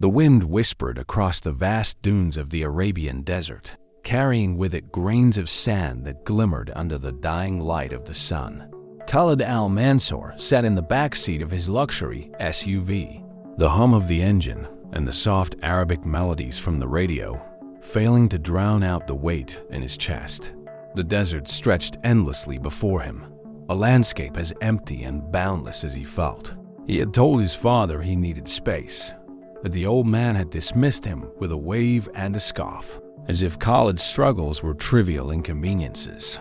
The wind whispered across the vast dunes of the Arabian desert, carrying with it grains of sand that glimmered under the dying light of the sun. Khalid al-Mansour sat in the back seat of his luxury SUV, the hum of the engine and the soft Arabic melodies from the radio failing to drown out the weight in his chest. The desert stretched endlessly before him, a landscape as empty and boundless as he felt. He had told his father he needed space, but the old man had dismissed him with a wave and a scoff, as if Khalid's struggles were trivial inconveniences.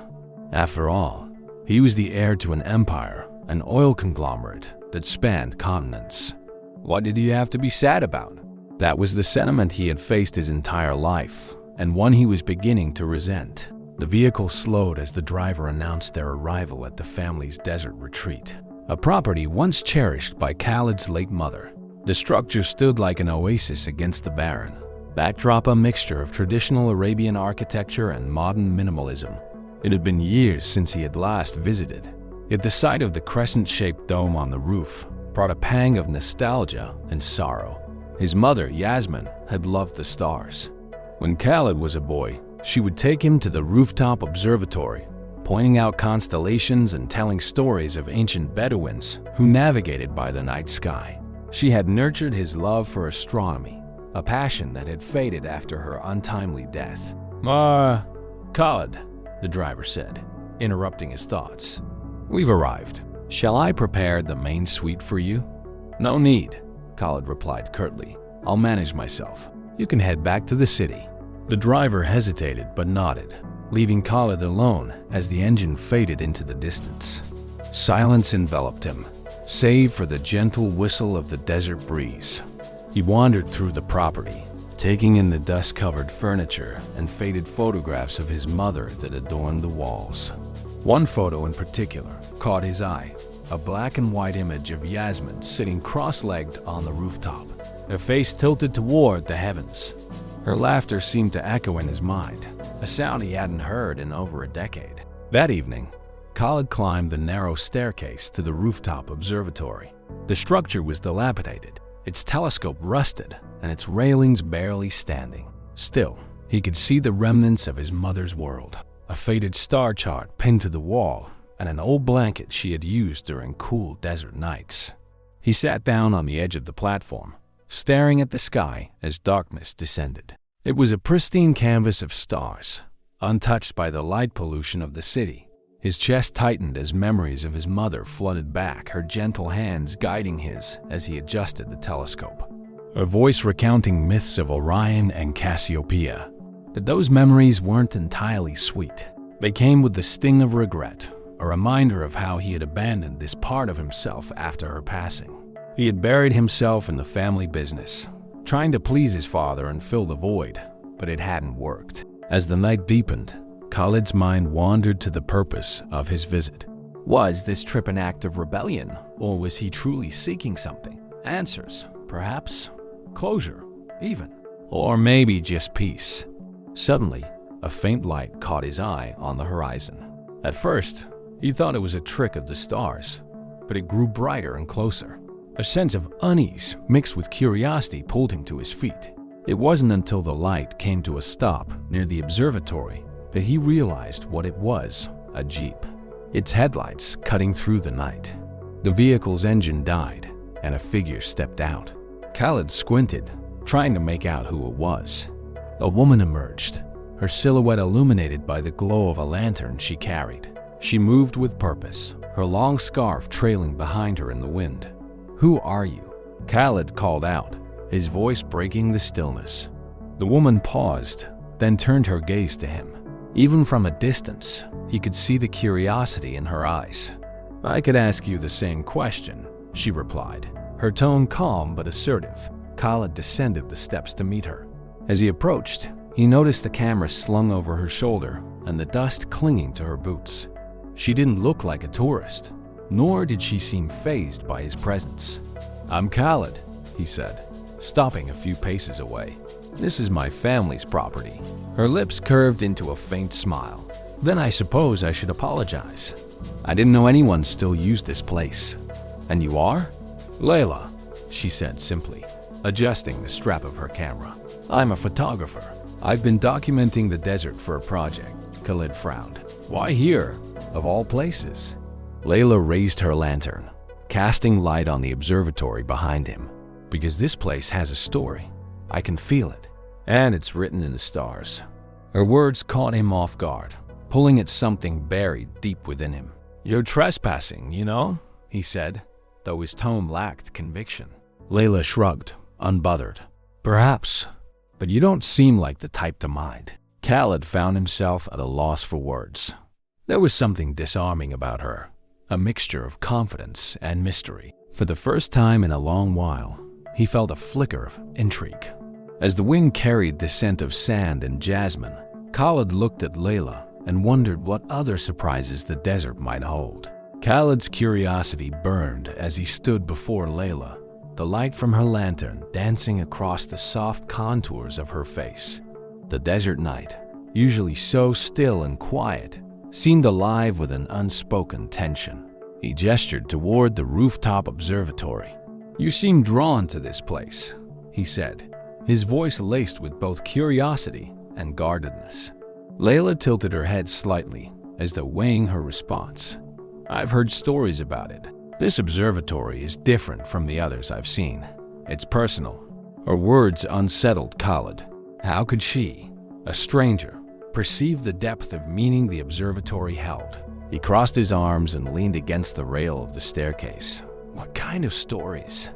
After all, he was the heir to an empire, an oil conglomerate that spanned continents. What did he have to be sad about? That was the sentiment he had faced his entire life, and one he was beginning to resent. The vehicle slowed as the driver announced their arrival at the family's desert retreat, a property once cherished by Khalid's late mother. The structure stood like an oasis against the barren backdrop, a mixture of traditional Arabian architecture and modern minimalism. It had been years since he had last visited, yet the sight of the crescent-shaped dome on the roof brought a pang of nostalgia and sorrow. His mother, Yasmin, had loved the stars. When Khalid was a boy, she would take him to the rooftop observatory, pointing out constellations and telling stories of ancient Bedouins who navigated by the night sky. She had nurtured his love for astronomy, a passion that had faded after her untimely death. Khalid, the driver said, interrupting his thoughts. We've arrived. Shall I prepare the main suite for you? No need, Khalid replied curtly. I'll manage myself. You can head back to the city. The driver hesitated but nodded, leaving Khalid alone as the engine faded into the distance. Silence enveloped him, save for the gentle whistle of the desert breeze. He wandered through the property, taking in the dust-covered furniture and faded photographs of his mother that adorned the walls. One photo in particular caught his eye, a black and white image of Yasmin sitting cross-legged on the rooftop, her face tilted toward the heavens. Her laughter seemed to echo in his mind, a sound he hadn't heard in over a decade. That evening, Khalid climbed the narrow staircase to the rooftop observatory. The structure was dilapidated, its telescope rusted, and its railings barely standing. Still, he could see the remnants of his mother's world, a faded star chart pinned to the wall, and an old blanket she had used during cool desert nights. He sat down on the edge of the platform, staring at the sky as darkness descended. It was a pristine canvas of stars, untouched by the light pollution of the city. His chest tightened as memories of his mother flooded back, her gentle hands guiding his as he adjusted the telescope, her voice recounting myths of Orion and Cassiopeia. But those memories weren't entirely sweet. They came with the sting of regret, a reminder of how he had abandoned this part of himself after her passing. He had buried himself in the family business, trying to please his father and fill the void, but it hadn't worked. As the night deepened, Khalid's mind wandered to the purpose of his visit. Was this trip an act of rebellion, or was he truly seeking something? Answers, perhaps. Closure, even. Or maybe just peace. Suddenly, a faint light caught his eye on the horizon. At first, he thought it was a trick of the stars, but it grew brighter and closer. A sense of unease mixed with curiosity pulled him to his feet. It wasn't until the light came to a stop near the observatory that he realized what it was, a jeep. Its headlights cutting through the night. The vehicle's engine died, and a figure stepped out. Khalid squinted, trying to make out who it was. A woman emerged, her silhouette illuminated by the glow of a lantern she carried. She moved with purpose, her long scarf trailing behind her in the wind. "Who are you?" Khalid called out, his voice breaking the stillness. The woman paused, then turned her gaze to him. Even from a distance, he could see the curiosity in her eyes. "I could ask you the same question," she replied, her tone calm but assertive. Khalid descended the steps to meet her. As he approached, he noticed the camera slung over her shoulder and the dust clinging to her boots. She didn't look like a tourist, nor did she seem fazed by his presence. "I'm Khalid," he said, stopping a few paces away. "This is my family's property." Her lips curved into a faint smile. "Then I suppose I should apologize. I didn't know anyone still used this place." "And you are?" "Layla," she said simply. adjusting the strap of her camera. "I'm a photographer. I've been documenting the desert for a project." Khalid frowned. "Why here, of all places?" Layla raised her lantern, casting light on the observatory behind him. "Because this place has a story. I can feel it. And it's written in the stars." Her words caught him off guard, pulling at something buried deep within him. "You're trespassing, you know?" he said, though his tone lacked conviction. Layla shrugged, unbothered. "Perhaps, but you don't seem like the type to mind." Khalid found himself at a loss for words. There was something disarming about her, a mixture of confidence and mystery. For the first time in a long while, he felt a flicker of intrigue. As the wind carried the scent of sand and jasmine, Khalid looked at Layla and wondered what other surprises the desert might hold. Khalid's curiosity burned as he stood before Layla, the light from her lantern dancing across the soft contours of her face. The desert night, usually so still and quiet, seemed alive with an unspoken tension. He gestured toward the rooftop observatory. "You seem drawn to this place," he said, his voice laced with both curiosity and guardedness. Layla tilted her head slightly, as though weighing her response. "I've heard stories about it. This observatory is different from the others I've seen. It's personal." Her words unsettled Khalid. How could she, a stranger, perceive the depth of meaning the observatory held? He crossed his arms and leaned against the rail of the staircase. "What kind of stories?"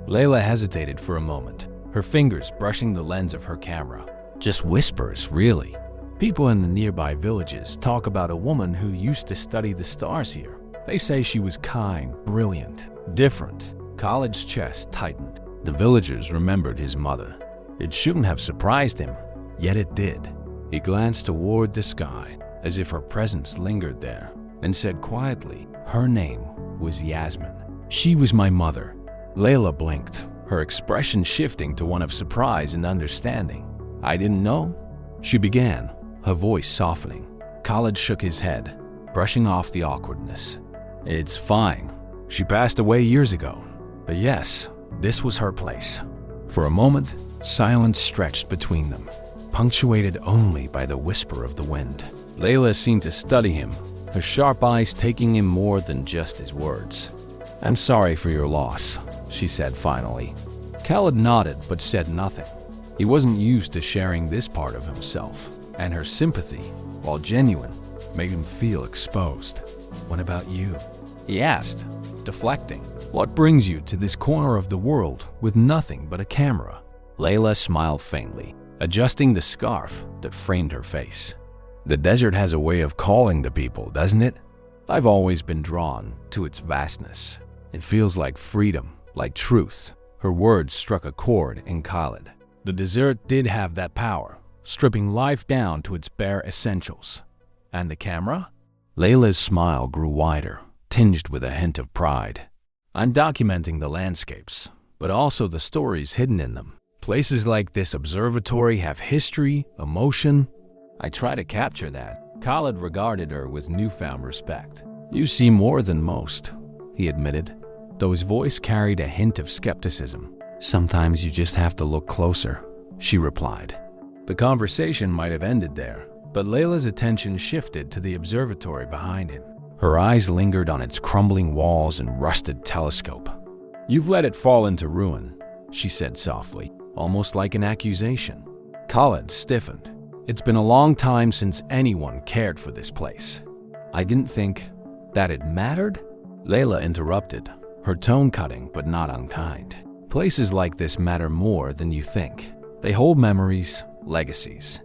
Layla hesitated for a moment, her fingers brushing the lens of her camera. "Just whispers, really. People in the nearby villages talk about a woman who used to study the stars here. They say she was kind, brilliant, different." Khalid's chest tightened. The villagers remembered his mother. It shouldn't have surprised him, yet it did. He glanced toward the sky, as if her presence lingered there, and said quietly, "Her name was Yasmin. She was my mother." Layla blinked, her expression shifting to one of surprise and understanding. "I didn't know?" she began, her voice softening. Khalid shook his head, brushing off the awkwardness. "It's fine. She passed away years ago. But yes, this was her place." For a moment, silence stretched between them, punctuated only by the whisper of the wind. Layla seemed to study him, her sharp eyes taking in more than just his words. "I'm sorry for your loss," she said finally. Khalid nodded but said nothing. He wasn't used to sharing this part of himself, and her sympathy, while genuine, made him feel exposed. "What about you?" he asked, deflecting. "What brings you to this corner of the world with nothing but a camera?" Layla smiled faintly, adjusting the scarf that framed her face. "The desert has a way of calling to people, doesn't it? I've always been drawn to its vastness. It feels like freedom, like truth." Her words struck a chord in Khalid. The desert did have that power, stripping life down to its bare essentials. And the camera? Layla's smile grew wider, tinged with a hint of pride. "I'm documenting the landscapes, but also the stories hidden in them. Places like this observatory have history, emotion. I try to capture that." Khalid regarded her with newfound respect. "You see more than most," he admitted, though his voice carried a hint of skepticism. "Sometimes you just have to look closer," she replied. The conversation might have ended there, but Layla's attention shifted to the observatory behind him. Her eyes lingered on its crumbling walls and rusted telescope. "You've let it fall into ruin," she said softly, almost like an accusation. Khalid stiffened. "It's been a long time since anyone cared for this place." "I didn't think that it mattered?" Layla interrupted, her tone cutting but not unkind. "Places like this matter more than you think. They hold memories, legacies."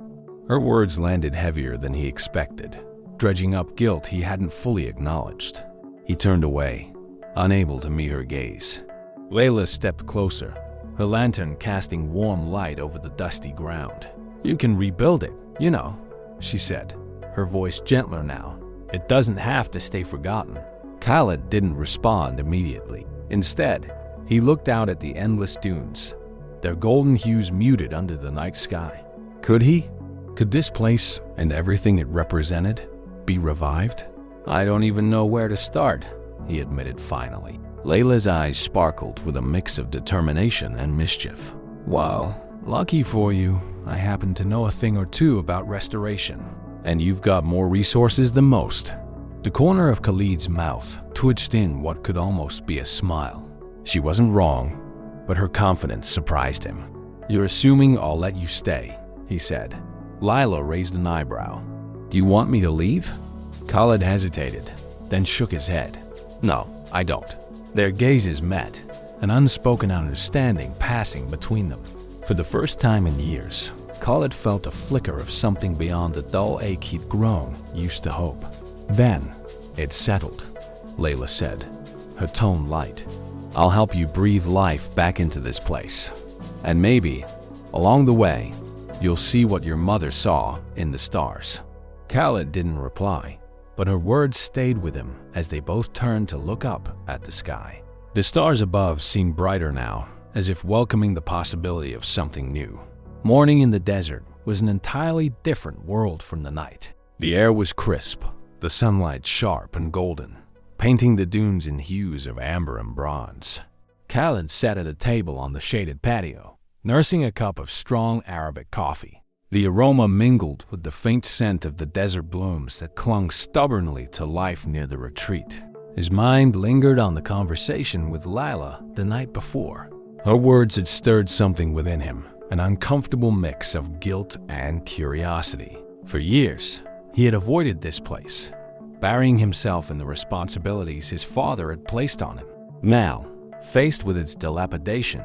Her words landed heavier than he expected, dredging up guilt he hadn't fully acknowledged. He turned away, unable to meet her gaze. Layla stepped closer, her lantern casting warm light over the dusty ground. "You can rebuild it, you know," she said, her voice gentler now. "It doesn't have to stay forgotten." Khalid didn't respond immediately. Instead, he looked out at the endless dunes, their golden hues muted under the night sky. Could he? Could this place and everything it represented be revived? "I don't even know where to start," he admitted finally. Layla's eyes sparkled with a mix of determination and mischief. "Well, lucky for you, I happen to know a thing or two about restoration. And you've got more resources than most." The corner of Khalid's mouth twitched in what could almost be a smile. She wasn't wrong, but her confidence surprised him. "You're assuming I'll let you stay," he said. Layla raised an eyebrow. "Do you want me to leave?" Khalid hesitated, then shook his head. "No, I don't." Their gazes met, an unspoken understanding passing between them. For the first time in years, Khalid felt a flicker of something beyond the dull ache he'd grown used to hope. Then, it settled, Layla said, her tone light. "I'll help you breathe life back into this place. And maybe, along the way, you'll see what your mother saw in the stars." Khalid didn't reply, but her words stayed with him as they both turned to look up at the sky. The stars above seemed brighter now, as if welcoming the possibility of something new. Morning in the desert was an entirely different world from the night. The air was crisp, the sunlight sharp and golden, painting the dunes in hues of amber and bronze. Khalid sat at a table on the shaded patio, nursing a cup of strong Arabic coffee. The aroma mingled with the faint scent of the desert blooms that clung stubbornly to life near the retreat. His mind lingered on the conversation with Layla the night before. Her words had stirred something within him, an uncomfortable mix of guilt and curiosity. For years, he had avoided this place, burying himself in the responsibilities his father had placed on him. Now, faced with its dilapidation,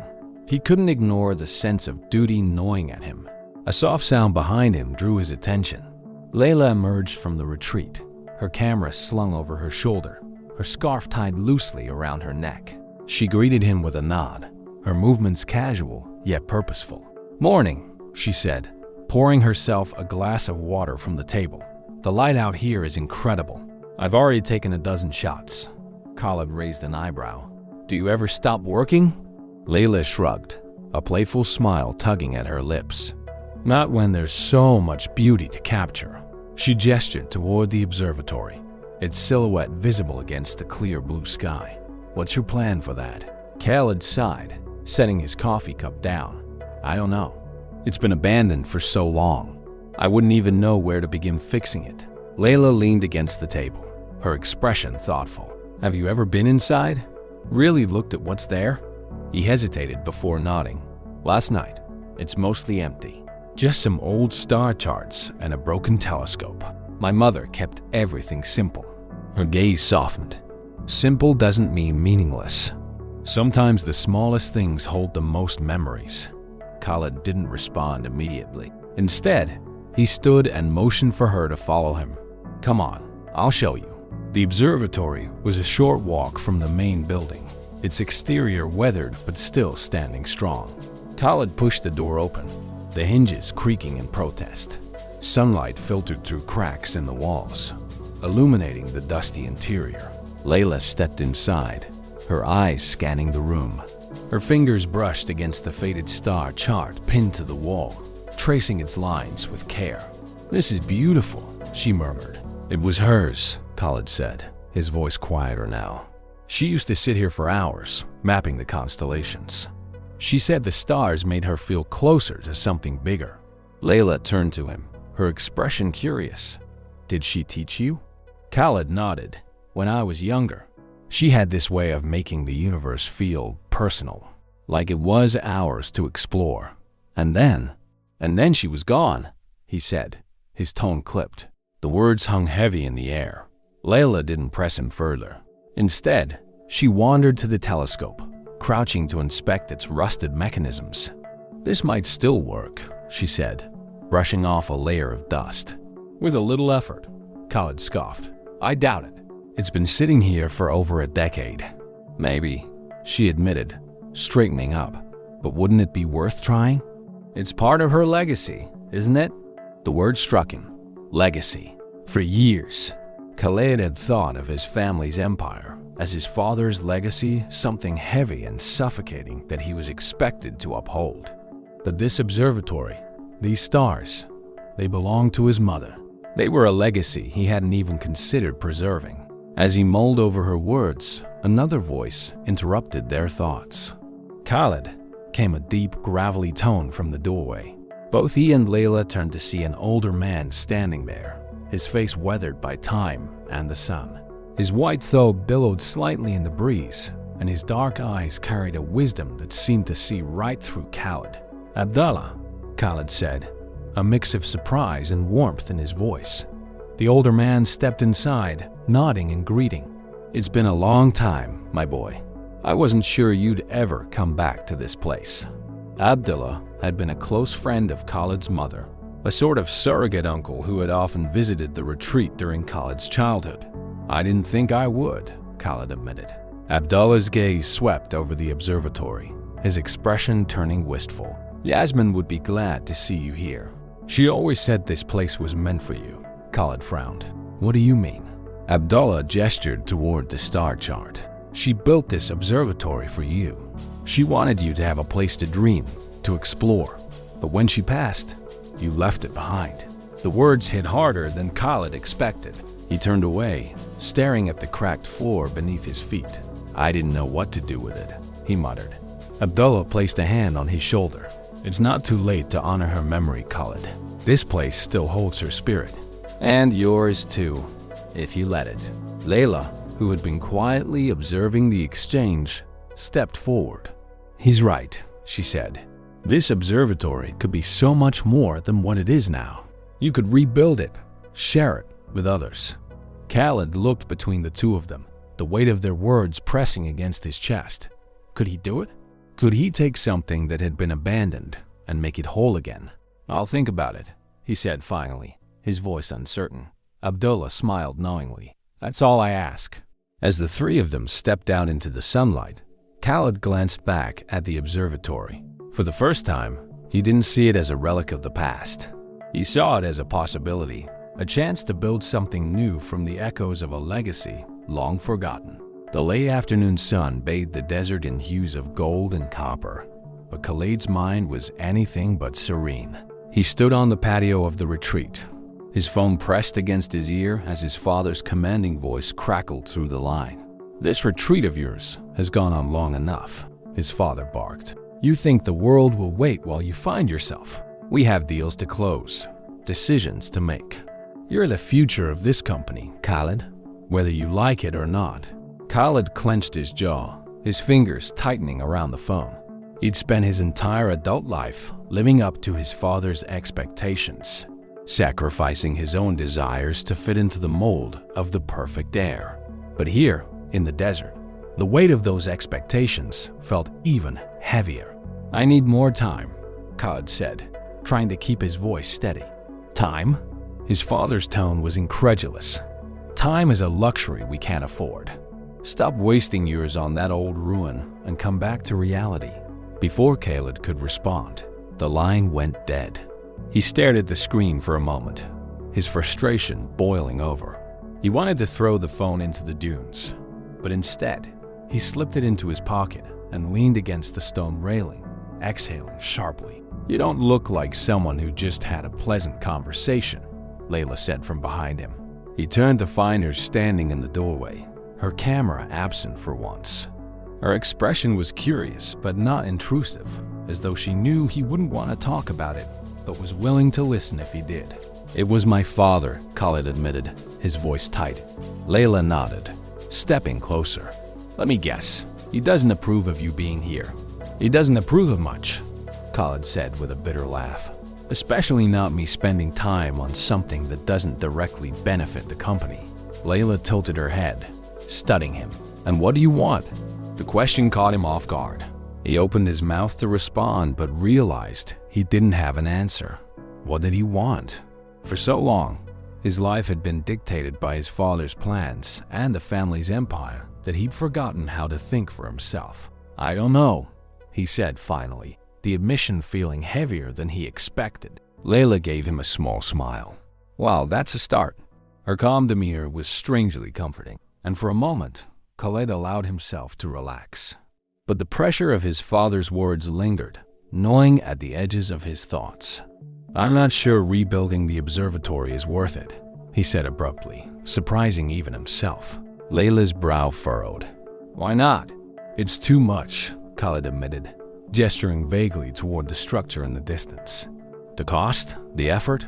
he couldn't ignore the sense of duty gnawing at him. A soft sound behind him drew his attention. Layla emerged from the retreat, her camera slung over her shoulder, her scarf tied loosely around her neck. She greeted him with a nod, her movements casual yet purposeful. "Morning," she said, pouring herself a glass of water from the table. "The light out here is incredible. I've already taken a dozen shots." Khalid raised an eyebrow. "Do you ever stop working?" Layla shrugged, a playful smile tugging at her lips. "Not when there's so much beauty to capture." She gestured toward the observatory, its silhouette visible against the clear blue sky. "What's your plan for that?" Khalid sighed, setting his coffee cup down. "I don't know. It's been abandoned for so long. I wouldn't even know where to begin fixing it." Layla leaned against the table, her expression thoughtful. "Have you ever been inside? Really looked at what's there?" He hesitated before nodding. "Last night, it's mostly empty. Just some old star charts and a broken telescope. My mother kept everything simple." Her gaze softened. Simple doesn't mean meaningless. Sometimes the smallest things hold the most memories. Khalid didn't respond immediately. Instead, he stood and motioned for her to follow him. "Come on, I'll show you." The observatory was a short walk from the main building, its exterior weathered but still standing strong. Khalid pushed the door open, the hinges creaking in protest. Sunlight filtered through cracks in the walls, illuminating the dusty interior. Layla stepped inside, her eyes scanning the room. Her fingers brushed against the faded star chart pinned to the wall, tracing its lines with care. "This is beautiful," she murmured. "It was hers," Khalid said, his voice quieter now. "She used to sit here for hours, mapping the constellations. She said the stars made her feel closer to something bigger." Layla turned to him, her expression curious. "Did she teach you?" Khalid nodded. "When I was younger, she had this way of making the universe feel personal, like it was ours to explore. And then she was gone," he said, his tone clipped. The words hung heavy in the air. Layla didn't press him further. Instead, she wandered to the telescope, crouching to inspect its rusted mechanisms. "This might still work," she said, brushing off a layer of dust. "With a little effort," Khalid scoffed. "I doubt it. It's been sitting here for over a decade." "Maybe," she admitted, straightening up. "But wouldn't it be worth trying? It's part of her legacy, isn't it?" The word struck him. Legacy. For years, Khalid had thought of his family's empire as his father's legacy, something heavy and suffocating that he was expected to uphold. But this observatory, these stars, they belonged to his mother. They were a legacy he hadn't even considered preserving. As he mulled over her words, another voice interrupted their thoughts. "Khalid," came a deep, gravelly tone from the doorway. Both he and Layla turned to see an older man standing there, his face weathered by time and the sun. His white thobe billowed slightly in the breeze, and his dark eyes carried a wisdom that seemed to see right through Khalid. "Abdullah," Khalid said, a mix of surprise and warmth in his voice. The older man stepped inside, nodding in greeting. "It's been a long time, my boy. I wasn't sure you'd ever come back to this place." Abdullah had been a close friend of Khalid's mother, a sort of surrogate uncle who had often visited the retreat during Khalid's childhood. "I didn't think I would," Khalid admitted. Abdullah's gaze swept over the observatory, his expression turning wistful. "Yasmin would be glad to see you here. She always said this place was meant for you." Khalid frowned. "What do you mean?" Abdullah gestured toward the star chart. "She built this observatory for you. She wanted you to have a place to dream, to explore. But when she passed, you left it behind." The words hit harder than Khalid expected. He turned away, staring at the cracked floor beneath his feet. "I didn't know what to do with it," he muttered. Abdullah placed a hand on his shoulder. "It's not too late to honor her memory, Khalid. This place still holds her spirit. And yours too, if you let it." Layla, who had been quietly observing the exchange, stepped forward. "He's right," she said. "This observatory could be so much more than what it is now. You could rebuild it, share it with others." Khalid looked between the two of them, the weight of their words pressing against his chest. Could he do it? Could he take something that had been abandoned and make it whole again? "I'll think about it," he said finally, his voice uncertain. Abdullah smiled knowingly. "That's all I ask." As the three of them stepped out into the sunlight, Khalid glanced back at the observatory. For the first time, he didn't see it as a relic of the past. He saw it as a possibility, a chance to build something new from the echoes of a legacy long forgotten. The late afternoon sun bathed the desert in hues of gold and copper, but Khalid's mind was anything but serene. He stood on the patio of the retreat, his phone pressed against his ear as his father's commanding voice crackled through the line. "This retreat of yours has gone on long enough," his father barked. "You think the world will wait while you find yourself? We have deals to close, decisions to make. You're the future of this company, Khalid, whether you like it or not." Khalid clenched his jaw, his fingers tightening around the phone. He'd spent his entire adult life living up to his father's expectations, sacrificing his own desires to fit into the mold of the perfect heir. But here, in the desert, the weight of those expectations felt even heavier. "I need more time," Khalid said, trying to keep his voice steady. "Time?" His father's tone was incredulous. "Time is a luxury we can't afford. Stop wasting yours on that old ruin and come back to reality." Before Khalid could respond, the line went dead. He stared at the screen for a moment, his frustration boiling over. He wanted to throw the phone into the dunes, but instead, he slipped it into his pocket and leaned against the stone railing, exhaling sharply. "You don't look like someone who just had a pleasant conversation," Layla said from behind him. He turned to find her standing in the doorway, her camera absent for once. Her expression was curious but not intrusive, as though she knew he wouldn't want to talk about it, but was willing to listen if he did. "It was my father," Khalid admitted, his voice tight. Layla nodded, stepping closer. "Let me guess, he doesn't approve of you being here." "He doesn't approve of much," Khalid said with a bitter laugh. "Especially not me spending time on something that doesn't directly benefit the company." Layla tilted her head, studying him. "And what do you want?" The question caught him off guard. He opened his mouth to respond but realized he didn't have an answer. What did he want? For so long, his life had been dictated by his father's plans and the family's empire that he'd forgotten how to think for himself. "I don't know," he said finally, the admission feeling heavier than he expected. Layla gave him a small smile. "Well, that's a start." Her calm demeanor was strangely comforting, and for a moment, Khalid allowed himself to relax. But the pressure of his father's words lingered, gnawing at the edges of his thoughts. "I'm not sure rebuilding the observatory is worth it," he said abruptly, surprising even himself. Layla's brow furrowed. Why not? It's too much, Khalid admitted, gesturing vaguely toward the structure in the distance. The cost, the effort,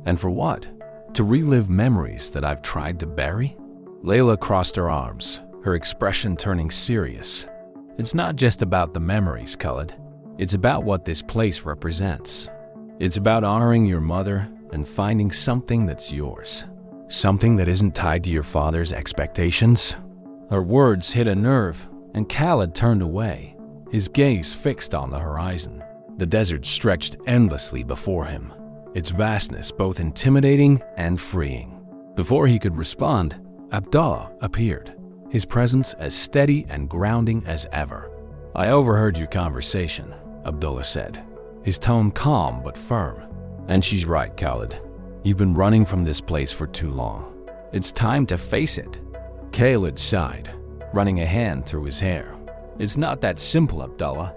and for what? To relive memories that I've tried to bury? Layla crossed her arms, her expression turning serious. It's not just about the memories, Khalid. It's about what this place represents. It's about honoring your mother and finding something that's yours. Something that isn't tied to your father's expectations. Her words hit a nerve, and Khalid turned away, his gaze fixed on the horizon. The desert stretched endlessly before him, its vastness both intimidating and freeing. Before he could respond, Abdullah appeared, his presence as steady and grounding as ever. I overheard your conversation, Abdullah said, his tone calm but firm. And she's right, Khalid. You've been running from this place for too long. It's time to face it. Khalid sighed, running a hand through his hair. It's not that simple, Abdullah.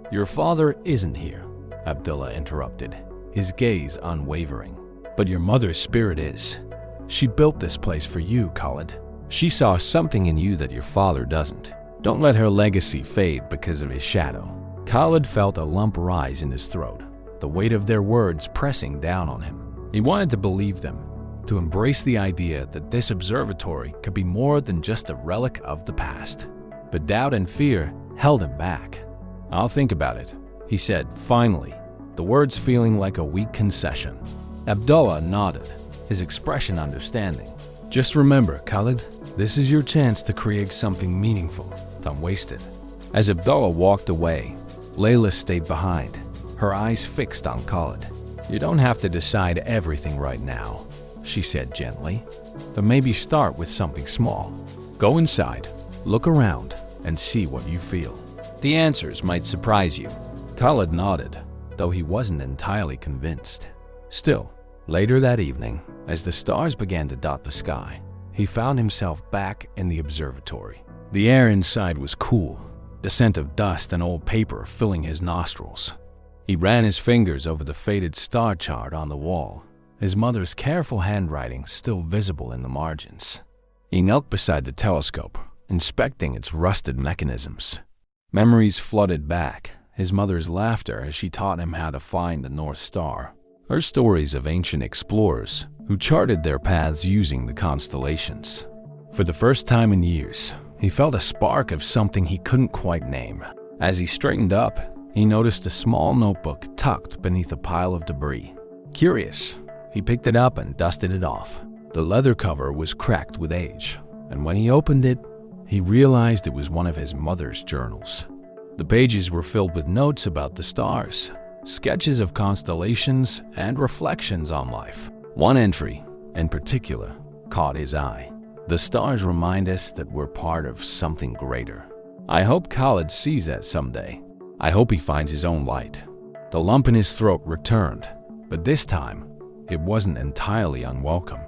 Your father isn't here, Abdullah interrupted, his gaze unwavering. But your mother's spirit is. She built this place for you, Khalid. She saw something in you that your father doesn't. Don't let her legacy fade because of his shadow. Khalid felt a lump rise in his throat, the weight of their words pressing down on him. He wanted to believe them, to embrace the idea that this observatory could be more than just a relic of the past. But doubt and fear held him back. I'll think about it, he said finally, the words feeling like a weak concession. Abdullah nodded, his expression understanding. Just remember, Khalid, this is your chance to create something meaningful, unwasted. As Abdullah walked away, Layla stayed behind, her eyes fixed on Khalid. You don't have to decide everything right now, she said gently, but maybe start with something small. Go inside, look around, and see what you feel. The answers might surprise you. Khalid nodded, though he wasn't entirely convinced. Still, later that evening, as the stars began to dot the sky, he found himself back in the observatory. The air inside was cool, the scent of dust and old paper filling his nostrils. He ran his fingers over the faded star chart on the wall, his mother's careful handwriting still visible in the margins. He knelt beside the telescope, inspecting its rusted mechanisms. Memories flooded back, his mother's laughter as she taught him how to find the North Star, her stories of ancient explorers who charted their paths using the constellations. For the first time in years, he felt a spark of something he couldn't quite name. As he straightened up, he noticed a small notebook tucked beneath a pile of debris. Curious, he picked it up and dusted it off. The leather cover was cracked with age, and when he opened it, he realized it was one of his mother's journals. The pages were filled with notes about the stars, sketches of constellations, and reflections on life. One entry, in particular, caught his eye. The stars remind us that we're part of something greater. I hope Khalid sees that someday. I hope he finds his own light. The lump in his throat returned, but this time, it wasn't entirely unwelcome.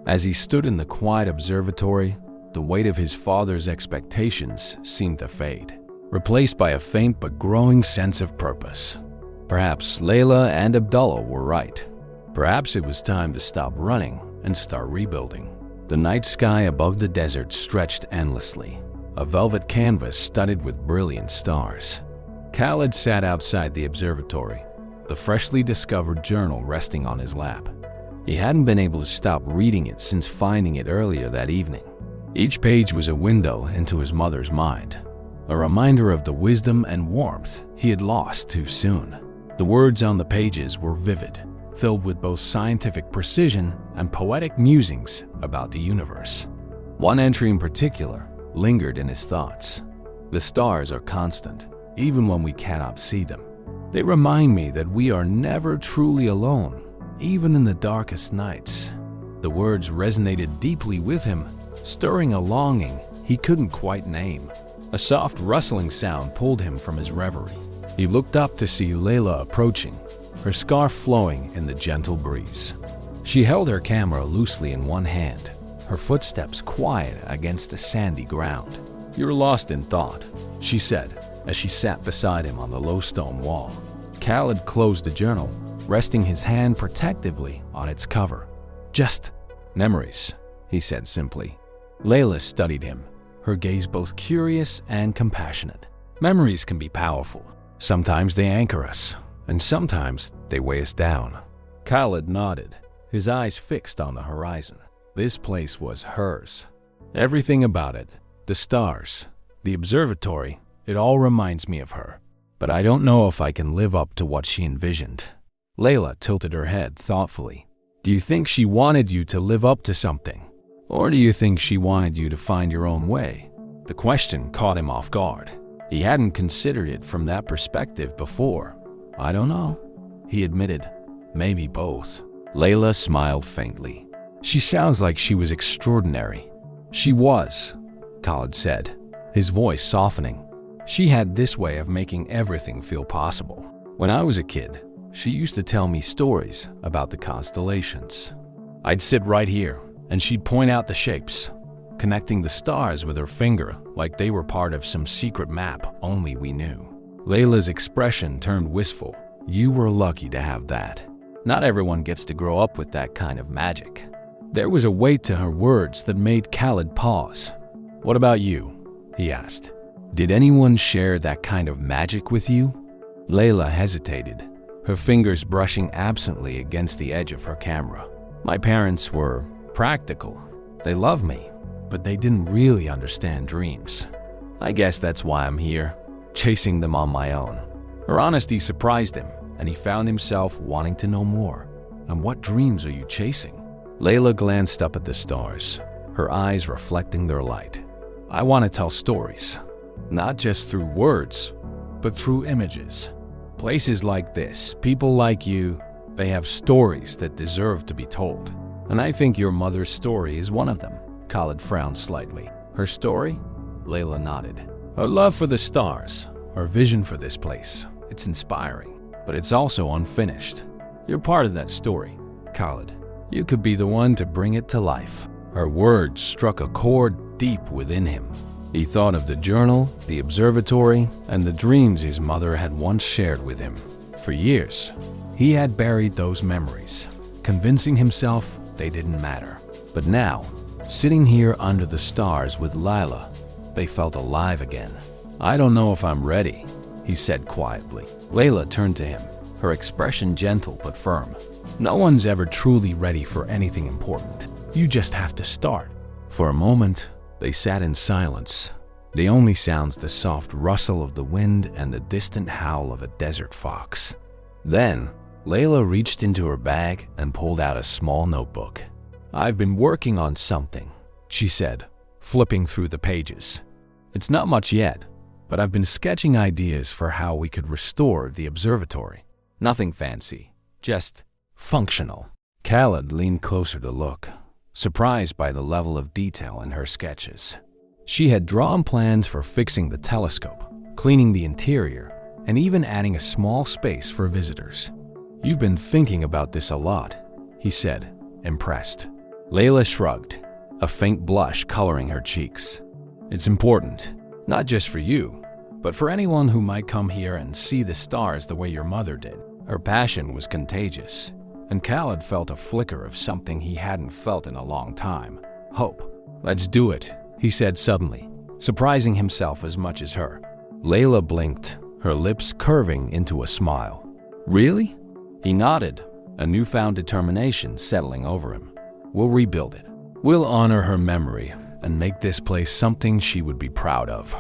As he stood in the quiet observatory, the weight of his father's expectations seemed to fade, replaced by a faint but growing sense of purpose. Perhaps Layla and Abdullah were right. Perhaps it was time to stop running and start rebuilding. The night sky above the desert stretched endlessly, a velvet canvas studded with brilliant stars. Khalid sat outside the observatory, the freshly discovered journal resting on his lap. He hadn't been able to stop reading it since finding it earlier that evening. Each page was a window into his mother's mind, a reminder of the wisdom and warmth he had lost too soon. The words on the pages were vivid, filled with both scientific precision and poetic musings about the universe. One entry in particular lingered in his thoughts. The stars are constant, even when we cannot see them. They remind me that we are never truly alone, even in the darkest nights. The words resonated deeply with him, stirring a longing he couldn't quite name. A soft rustling sound pulled him from his reverie. He looked up to see Layla approaching, her scarf flowing in the gentle breeze. She held her camera loosely in one hand, her footsteps quiet against the sandy ground. "You're lost in thought," she said as she sat beside him on the low stone wall. Khalid closed the journal, resting his hand protectively on its cover. "Just memories," he said simply. Layla studied him, her gaze both curious and compassionate. Memories can be powerful. Sometimes they anchor us, and sometimes they weigh us down. Khaled nodded, his eyes fixed on the horizon. This place was hers. Everything about it, the stars, the observatory, it all reminds me of her. But I don't know if I can live up to what she envisioned. Layla tilted her head thoughtfully. Do you think she wanted you to live up to something? Or do you think she wanted you to find your own way? The question caught him off guard. He hadn't considered it from that perspective before. I don't know, he admitted. Maybe both. Layla smiled faintly. She sounds like she was extraordinary. She was, Khaled said, his voice softening. She had this way of making everything feel possible. When I was a kid, she used to tell me stories about the constellations. I'd sit right here, and she'd point out the shapes, connecting the stars with her finger like they were part of some secret map only we knew. Layla's expression turned wistful. You were lucky to have that. Not everyone gets to grow up with that kind of magic. There was a weight to her words that made Khaled pause. What about you? He asked. Did anyone share that kind of magic with you? Layla hesitated, her fingers brushing absently against the edge of her camera. My parents were practical. They loved me, but they didn't really understand dreams. I guess that's why I'm here, chasing them on my own. Her honesty surprised him, and he found himself wanting to know more. And what dreams are you chasing? Layla glanced up at the stars, her eyes reflecting their light. I want to tell stories, not just through words, but through images. Places like this, people like you, they have stories that deserve to be told. And I think your mother's story is one of them. Khaled frowned slightly. Her story? Layla nodded. Her love for the stars, her vision for this place. It's inspiring, but it's also unfinished. You're part of that story, Khaled. You could be the one to bring it to life. Her words struck a chord deep within him. He thought of the journal, the observatory, and the dreams his mother had once shared with him. For years, he had buried those memories, convincing himself they didn't matter. But now, sitting here under the stars with Layla, they felt alive again. I don't know if I'm ready, he said quietly. Layla turned to him, her expression gentle but firm. No one's ever truly ready for anything important. You just have to start. For a moment, they sat in silence. The only sounds the soft rustle of the wind and the distant howl of a desert fox. Then, Layla reached into her bag and pulled out a small notebook. I've been working on something, she said, flipping through the pages. It's not much yet, but I've been sketching ideas for how we could restore the observatory. Nothing fancy, just functional. Khaled leaned closer to look, surprised by the level of detail in her sketches. She had drawn plans for fixing the telescope, cleaning the interior, and even adding a small space for visitors. You've been thinking about this a lot, he said, impressed. Layla shrugged, a faint blush coloring her cheeks. It's important, not just for you, but for anyone who might come here and see the stars the way your mother did. Her passion was contagious, and Khaled felt a flicker of something he hadn't felt in a long time. Hope. Let's do it, he said suddenly, surprising himself as much as her. Layla blinked, her lips curving into a smile. Really? He nodded, a newfound determination settling over him. We'll rebuild it. We'll honor her memory and make this place something she would be proud of.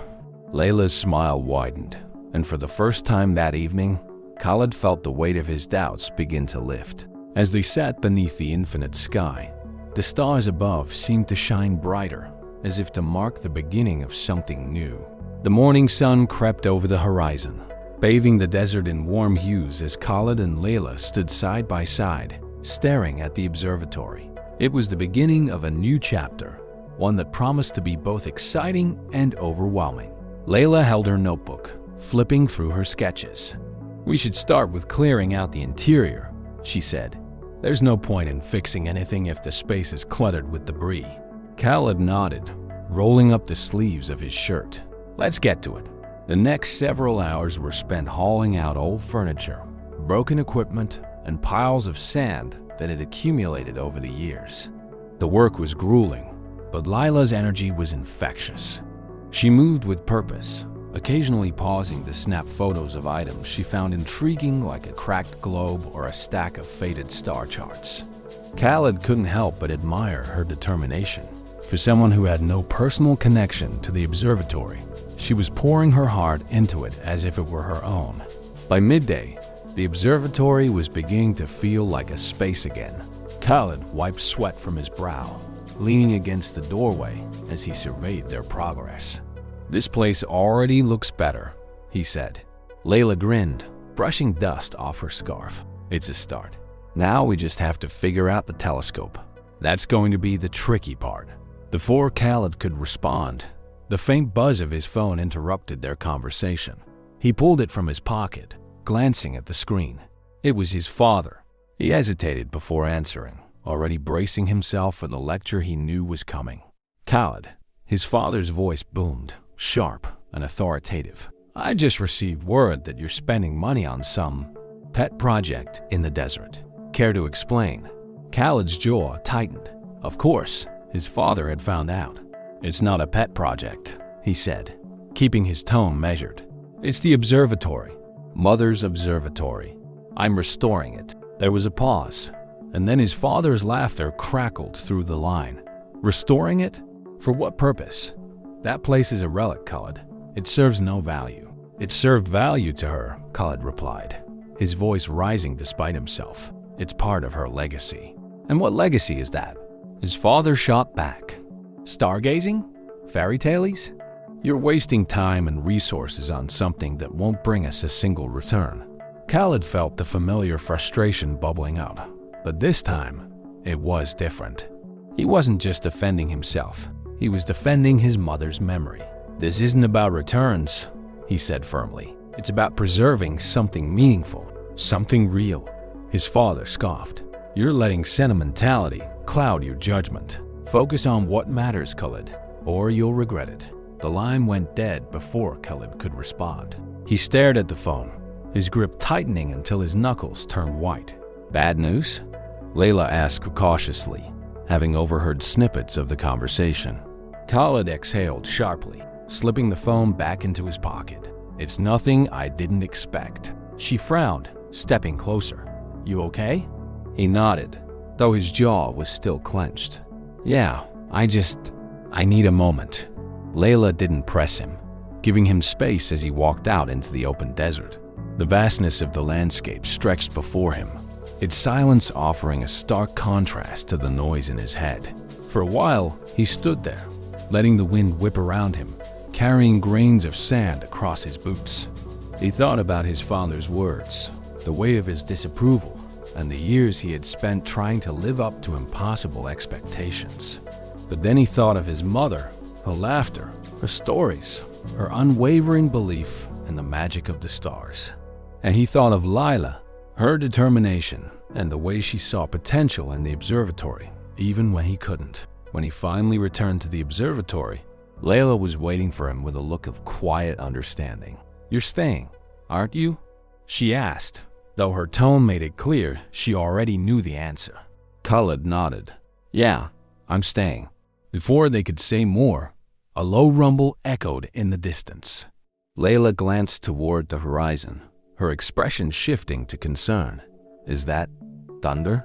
Layla's smile widened, and for the first time that evening, Khaled felt the weight of his doubts begin to lift. As they sat beneath the infinite sky, the stars above seemed to shine brighter, as if to mark the beginning of something new. The morning sun crept over the horizon, bathing the desert in warm hues as Khaled and Layla stood side by side, staring at the observatory. It was the beginning of a new chapter, one that promised to be both exciting and overwhelming. Layla held her notebook, flipping through her sketches. We should start with clearing out the interior, she said. There's no point in fixing anything if the space is cluttered with debris. Khaled nodded, rolling up the sleeves of his shirt. Let's get to it. The next several hours were spent hauling out old furniture, broken equipment, and piles of sand that had accumulated over the years. The work was grueling, but Lila's energy was infectious. She moved with purpose, occasionally pausing to snap photos of items she found intriguing, like a cracked globe or a stack of faded star charts. Khaled couldn't help but admire her determination. For someone who had no personal connection to the observatory, she was pouring her heart into it as if it were her own. By midday, the observatory was beginning to feel like a space again. Khaled wiped sweat from his brow, leaning against the doorway as he surveyed their progress. "This place already looks better," he said. Layla grinned, brushing dust off her scarf. "It's a start. Now we just have to figure out the telescope. That's going to be the tricky part." Before Khaled could respond, the faint buzz of his phone interrupted their conversation. He pulled it from his pocket, glancing at the screen. It was his father. He hesitated before answering, already bracing himself for the lecture he knew was coming. "Khaled," his father's voice boomed, sharp and authoritative. "I just received word that you're spending money on some pet project in the desert. Care to explain?" Khaled's jaw tightened. Of course, his father had found out. "It's not a pet project," he said, keeping his tone measured. "It's the observatory. Mother's observatory. I'm restoring it." There was a pause, and then his father's laughter crackled through the line. "Restoring it? For what purpose?" "That place is a relic, Khaled. It serves no value." "It served value to her," Khaled replied, his voice rising despite himself. "It's part of her legacy." "And what legacy is that?" His father shot back. "Stargazing? Fairy tales? You're wasting time and resources on something that won't bring us a single return." Khaled felt the familiar frustration bubbling up, but this time, it was different. He wasn't just defending himself, he was defending his mother's memory. "This isn't about returns," he said firmly. "It's about preserving something meaningful, something real." His father scoffed. "You're letting sentimentality cloud your judgment. Focus on what matters, Khaled, or you'll regret it." The line went dead before Khaled could respond. He stared at the phone, his grip tightening until his knuckles turned white. "Bad news?" Layla asked cautiously, having overheard snippets of the conversation. Khaled exhaled sharply, slipping the phone back into his pocket. "It's nothing I didn't expect." She frowned, stepping closer. "You okay?" He nodded, though his jaw was still clenched. "Yeah, I need a moment." Layla didn't press him, giving him space as he walked out into the open desert. The vastness of the landscape stretched before him, its silence offering a stark contrast to the noise in his head. For a while, he stood there, letting the wind whip around him, carrying grains of sand across his boots. He thought about his father's words, the weight of his disapproval, and the years he had spent trying to live up to impossible expectations. But then he thought of his mother, her laughter, her stories, her unwavering belief in the magic of the stars. And he thought of Lila, her determination, and the way she saw potential in the observatory, even when he couldn't. When he finally returned to the observatory, Layla was waiting for him with a look of quiet understanding. "You're staying, aren't you?" she asked, though her tone made it clear she already knew the answer. Khaled nodded. "Yeah, I'm staying." Before they could say more, a low rumble echoed in the distance. Layla glanced toward the horizon, her expression shifting to concern. "Is that thunder?"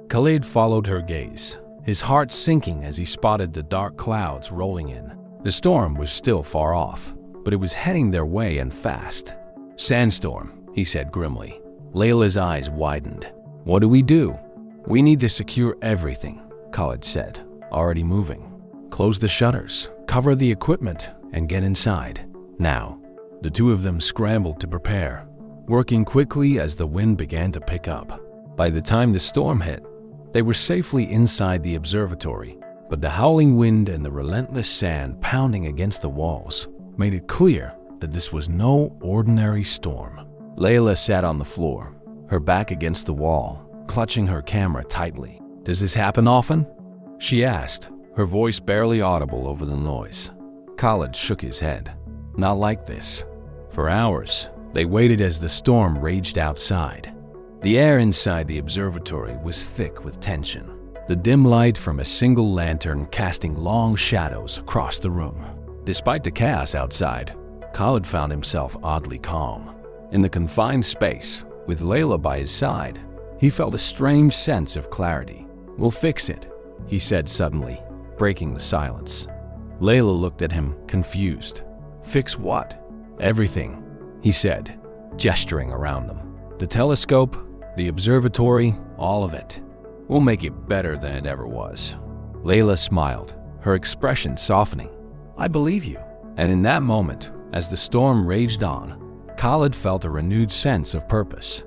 Khaled followed her gaze, his heart sinking as he spotted the dark clouds rolling in. The storm was still far off, but it was heading their way and fast. "Sandstorm," he said grimly. Layla's eyes widened. "What do we do?" "We need to secure everything," Khaled said, already moving. "Close the shutters, cover the equipment, and get inside. Now." The two of them scrambled to prepare, working quickly as the wind began to pick up. By the time the storm hit, they were safely inside the observatory, but the howling wind and the relentless sand pounding against the walls made it clear that this was no ordinary storm. Layla sat on the floor, her back against the wall, clutching her camera tightly. "Does this happen often?" she asked, her voice barely audible over the noise. Khaled shook his head. "Not like this." For hours, they waited as the storm raged outside. The air inside the observatory was thick with tension. the dim light from a single lantern casting long shadows across the room. Despite the chaos outside, Khalid found himself oddly calm. In the confined space, with Layla by his side, he felt a strange sense of clarity. "We'll fix it," he said suddenly, breaking the silence. Layla looked at him, confused. "Fix what?" "Everything," he said, gesturing around them. "The telescope, the observatory, all of it. We'll make it better than it ever was." Layla smiled, her expression softening. "I believe you." And in that moment, as the storm raged on, Khalid felt a renewed sense of purpose.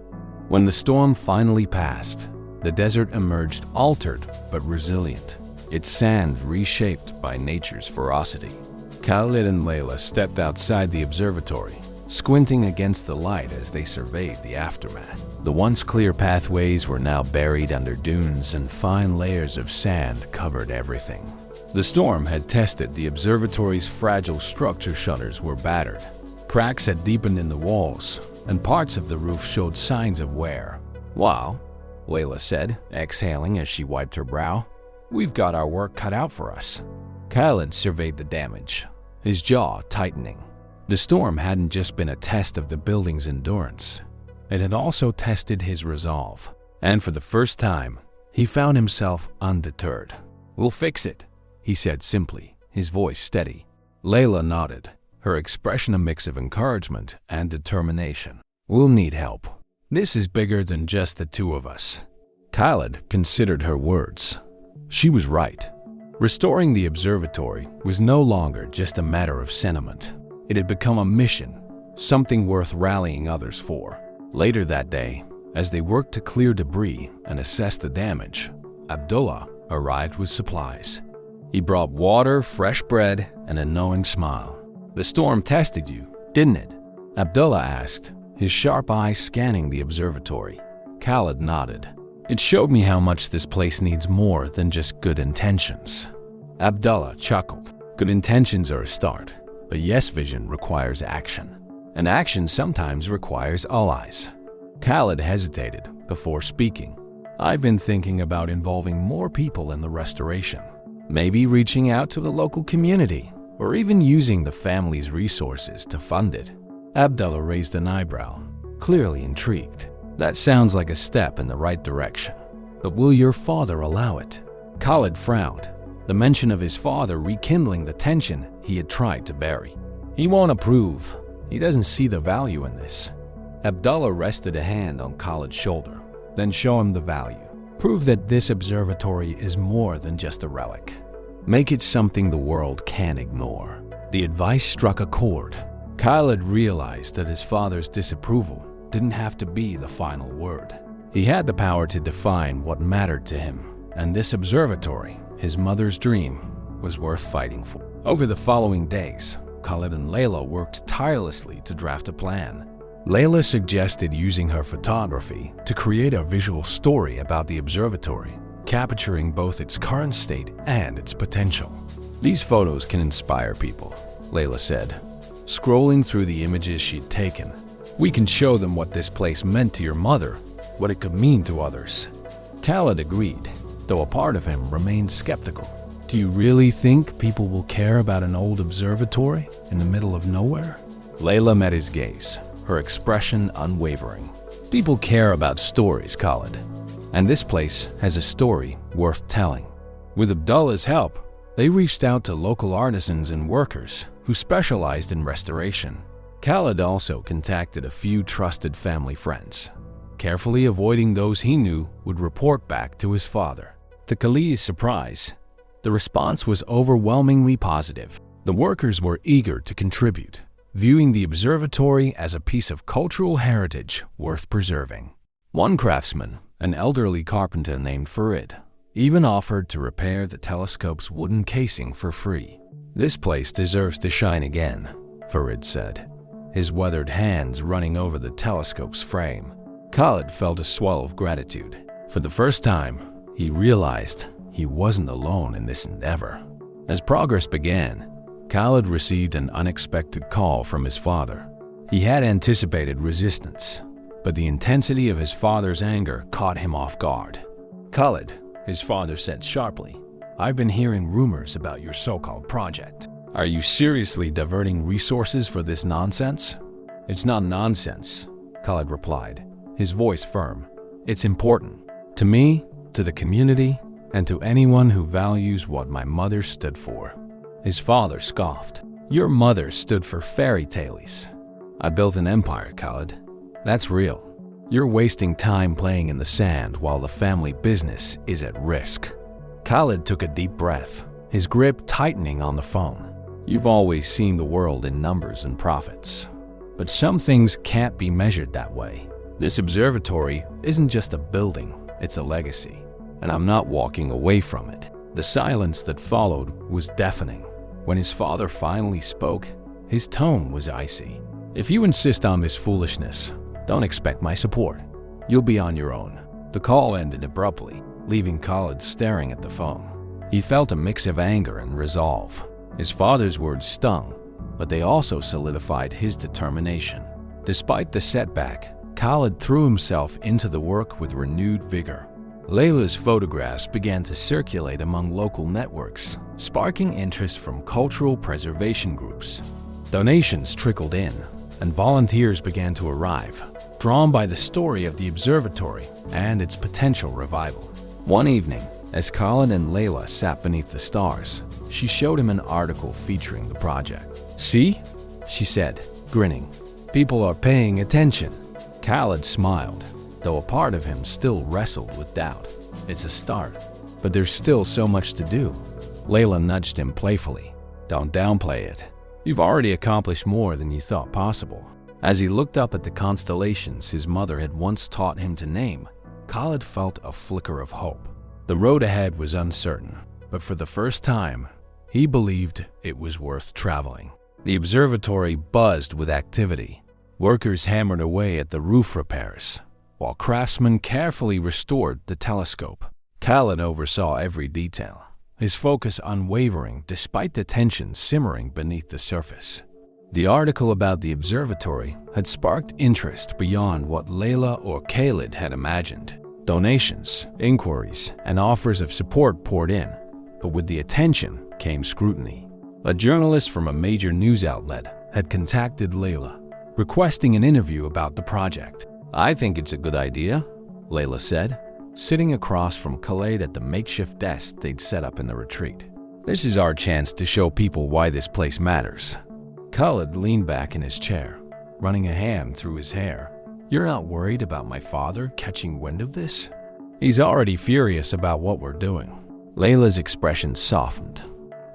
When the storm finally passed, the desert emerged altered but resilient, its sand reshaped by nature's ferocity. Khalid and Layla stepped outside the observatory, squinting against the light as they surveyed the aftermath. The once clear pathways were now buried under dunes, and fine layers of sand covered everything. The storm had tested the observatory's fragile structure. Shutters were battered. Cracks had deepened in the walls, and parts of the roof showed signs of wear. "Wow," Layla said, exhaling as she wiped her brow. "We've got our work cut out for us." Khalid surveyed the damage, his jaw tightening. The storm hadn't just been a test of the building's endurance. It had also tested his resolve. And for the first time, he found himself undeterred. "We'll fix it," he said simply, his voice steady. Layla nodded, her expression a mix of encouragement and determination. "We'll need help. This is bigger than just the two of us." Khalid considered her words. She was right. Restoring the observatory was no longer just a matter of sentiment. It had become a mission, something worth rallying others for. Later that day, as they worked to clear debris and assess the damage, Abdullah arrived with supplies. He brought water, fresh bread, and a knowing smile. "The storm tested you, didn't it?" Abdullah asked, his sharp eyes scanning the observatory. Khalid nodded. "It showed me how much this place needs more than just good intentions." Abdullah chuckled. "Good intentions are a start, but yes, vision requires action. And action sometimes requires allies." Khalid hesitated before speaking. "I've been thinking about involving more people in the restoration. Maybe reaching out to the local community, or even using the family's resources to fund it." Abdullah raised an eyebrow, clearly intrigued. "That sounds like a step in the right direction. But will your father allow it?" Khalid frowned, the mention of his father rekindling the tension he had tried to bury. "He won't approve. He doesn't see the value in this." Abdullah rested a hand on Khalid's shoulder, then show him the value. "Prove that this observatory is more than just a relic. Make it something the world can't ignore." The advice struck a chord. Khalid realized that his father's disapproval didn't have to be the final word. He had the power to define what mattered to him, and this observatory, his mother's dream, was worth fighting for. Over the following days, Khalid and Layla worked tirelessly to draft a plan. Layla suggested using her photography to create a visual story about the observatory, capturing both its current state and its potential. "These photos can inspire people," Layla said, scrolling through the images she'd taken. "We can show them what this place meant to your mother, what it could mean to others." Khalid agreed, though a part of him remained skeptical. "Do you really think people will care about an old observatory in the middle of nowhere?" Layla met his gaze, her expression unwavering. "People care about stories, Khalid, and this place has a story worth telling." With Abdullah's help, they reached out to local artisans and workers who specialized in restoration. Khalid also contacted a few trusted family friends, carefully avoiding those he knew would report back to his father. To Khalid's surprise, the response was overwhelmingly positive. The workers were eager to contribute, viewing the observatory as a piece of cultural heritage worth preserving. One craftsman, an elderly carpenter named Farid, even offered to repair the telescope's wooden casing for free. "This place deserves to shine again," Farid said, his weathered hands running over the telescope's frame. Khalid felt a swell of gratitude. For the first time, he realized he wasn't alone in this endeavor. As progress began, Khalid received an unexpected call from his father. He had anticipated resistance, but the intensity of his father's anger caught him off guard. "Khalid," his father said sharply. "I've been hearing rumors about your so-called project. Are you seriously diverting resources for this nonsense?" "It's not nonsense," Khaled replied, his voice firm. "It's important. To me, to the community, and to anyone who values what my mother stood for." His father scoffed. "Your mother stood for fairy tales." "I built an empire, Khaled. That's real. You're wasting time playing in the sand while the family business is at risk." Khaled took a deep breath, his grip tightening on the phone. "You've always seen the world in numbers and profits. But some things can't be measured that way. This observatory isn't just a building, it's a legacy. And I'm not walking away from it." The silence that followed was deafening. When his father finally spoke, his tone was icy. "If you insist on this foolishness, don't expect my support. You'll be on your own." The call ended abruptly, leaving Khaled staring at the phone. He felt a mix of anger and resolve. His father's words stung, but they also solidified his determination. Despite the setback, Khaled threw himself into the work with renewed vigor. Layla's photographs began to circulate among local networks, sparking interest from cultural preservation groups. Donations trickled in, and volunteers began to arrive, drawn by the story of the observatory and its potential revival. One evening, as Khaled and Layla sat beneath the stars, she showed him an article featuring the project. "See?" she said, grinning. "People are paying attention." Khaled smiled, though a part of him still wrestled with doubt. "It's a start, but there's still so much to do." Layla nudged him playfully. "Don't downplay it. You've already accomplished more than you thought possible." As he looked up at the constellations his mother had once taught him to name, Khaled felt a flicker of hope. The road ahead was uncertain, but for the first time, he believed it was worth traveling. The observatory buzzed with activity. Workers hammered away at the roof repairs, while craftsmen carefully restored the telescope. Khaled oversaw every detail, his focus unwavering despite the tension simmering beneath the surface. The article about the observatory had sparked interest beyond what Layla or Khaled had imagined. Donations, inquiries, and offers of support poured in, but with the attention came scrutiny. A journalist from a major news outlet had contacted Layla, requesting an interview about the project. "I think it's a good idea," Layla said, sitting across from Khaled at the makeshift desk they'd set up in the retreat. "This is our chance to show people why this place matters." Khaled leaned back in his chair, running a hand through his hair. "You're not worried about my father catching wind of this?" "He's already furious about what we're doing." Layla's expression softened.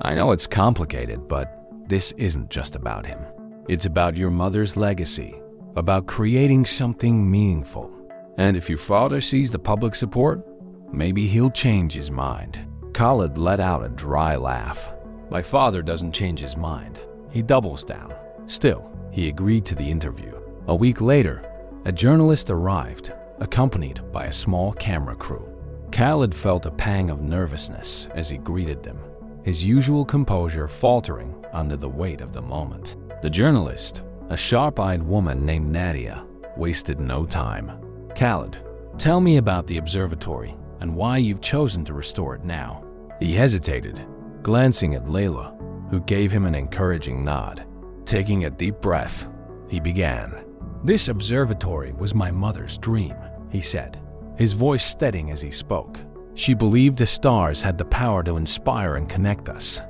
"I know it's complicated, but this isn't just about him. It's about your mother's legacy, about creating something meaningful. And if your father sees the public support, maybe he'll change his mind." Khaled let out a dry laugh. "My father doesn't change his mind. He doubles down." Still, he agreed to the interview. A week later, a journalist arrived, accompanied by a small camera crew. Khaled felt a pang of nervousness as he greeted them, his usual composure faltering under the weight of the moment. The journalist, a sharp-eyed woman named Nadia, wasted no time. "Khaled, tell me about the observatory and why you've chosen to restore it now." He hesitated, glancing at Layla, who gave him an encouraging nod. Taking a deep breath, he began. "This observatory was my mother's dream," he said, his voice steadying as he spoke. "She believed the stars had the power to inspire and connect us.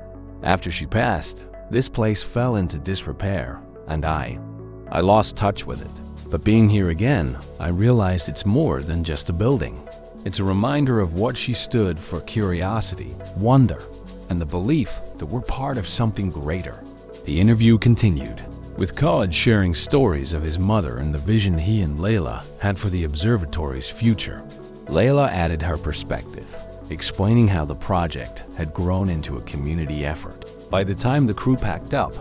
After she passed, this place fell into disrepair, and I lost touch with it. But being here again, I realized it's more than just a building. It's a reminder of what she stood for: curiosity, wonder, and the belief that we're part of something greater." The interview continued, with Khaled sharing stories of his mother and the vision he and Layla had for the observatory's future. Layla added her perspective, explaining how the project had grown into a community effort. By the time the crew packed up,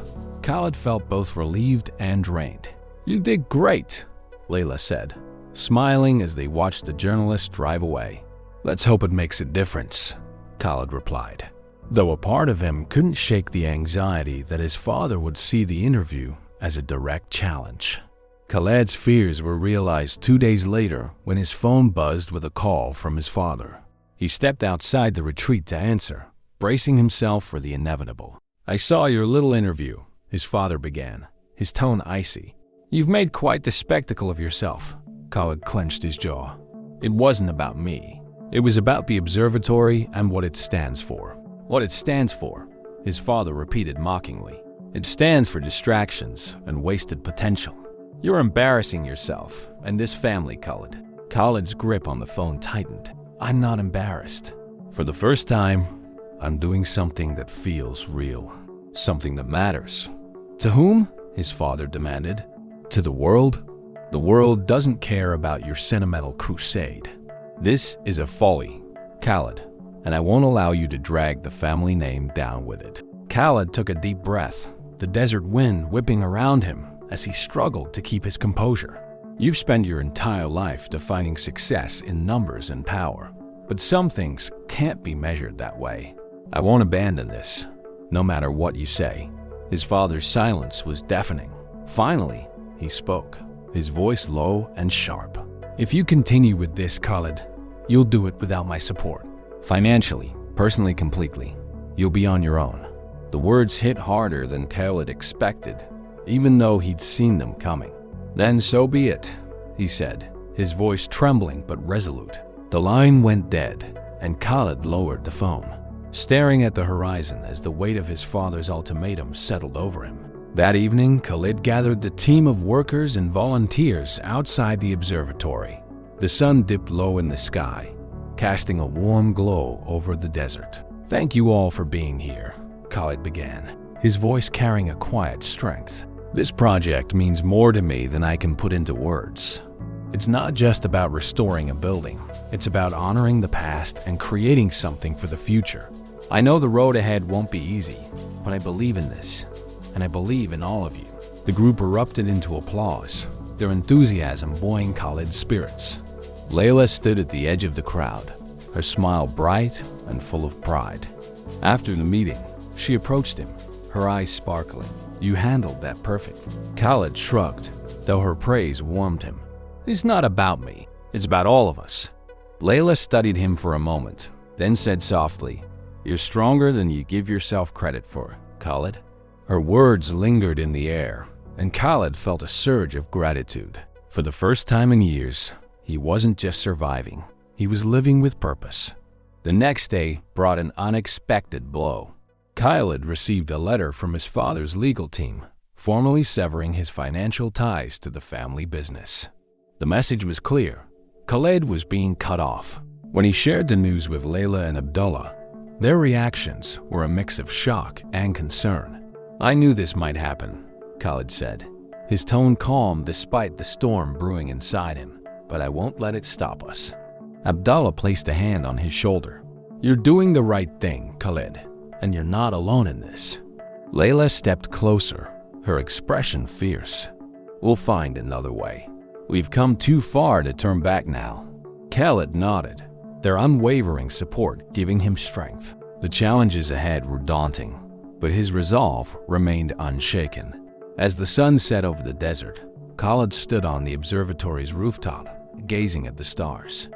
Khaled felt both relieved and drained. "You did great," Layla said, smiling as they watched the journalist drive away. "Let's hope it makes a difference," Khaled replied, though a part of him couldn't shake the anxiety that his father would see the interview as a direct challenge. Khaled's fears were realized 2 days later when his phone buzzed with a call from his father. He stepped outside the retreat to answer, bracing himself for the inevitable. "I saw your little interview," his father began, his tone icy. "You've made quite the spectacle of yourself." Khaled clenched his jaw. "It wasn't about me. It was about the observatory and what it stands for." "What it stands for?" his father repeated mockingly. "It stands for distractions and wasted potential. You're embarrassing yourself and this family, Khaled." Khaled's grip on the phone tightened. "I'm not embarrassed. For the first time, I'm doing something that feels real. Something that matters." "To whom?" his father demanded. "To the world. The world doesn't care about your sentimental crusade. This is a folly, Khaled, and I won't allow you to drag the family name down with it." Khaled took a deep breath, the desert wind whipping around him as he struggled to keep his composure. "You've spent your entire life defining success in numbers and power, but some things can't be measured that way. I won't abandon this, no matter what you say." His father's silence was deafening. Finally, he spoke, his voice low and sharp. "If you continue with this, Khaled, you'll do it without my support. Financially, personally, completely. You'll be on your own." The words hit harder than Khaled expected, even though he'd seen them coming. "Then so be it," he said, his voice trembling but resolute. The line went dead, and Khaled lowered the phone, staring at the horizon as the weight of his father's ultimatum settled over him. That evening, Khaled gathered the team of workers and volunteers outside the observatory. The sun dipped low in the sky, casting a warm glow over the desert. "Thank you all for being here," Khaled began, his voice carrying a quiet strength. "This project means more to me than I can put into words. It's not just about restoring a building. It's about honoring the past and creating something for the future. I know the road ahead won't be easy, but I believe in this, and I believe in all of you." The group erupted into applause, their enthusiasm buoying Khaled's spirits. Layla stood at the edge of the crowd, her smile bright and full of pride. After the meeting, she approached him, her eyes sparkling. "You handled that perfectly." Khaled shrugged, though her praise warmed him. "It's not about me. It's about all of us." Layla studied him for a moment, then said softly, "You're stronger than you give yourself credit for, Khaled." Her words lingered in the air, and Khaled felt a surge of gratitude. For the first time in years, he wasn't just surviving, he was living with purpose. The next day brought an unexpected blow. Khaled received a letter from his father's legal team, formally severing his financial ties to the family business. The message was clear. Khaled was being cut off. When he shared the news with Layla and Abdullah, their reactions were a mix of shock and concern. "I knew this might happen," Khaled said, his tone calm despite the storm brewing inside him. "But I won't let it stop us." Abdullah placed a hand on his shoulder. "You're doing the right thing, Khaled, and you're not alone in this." Layla stepped closer, her expression fierce. "We'll find another way. We've come too far to turn back now." Khaled nodded, their unwavering support giving him strength. The challenges ahead were daunting, but his resolve remained unshaken. As the sun set over the desert, Khaled stood on the observatory's rooftop, gazing at the stars.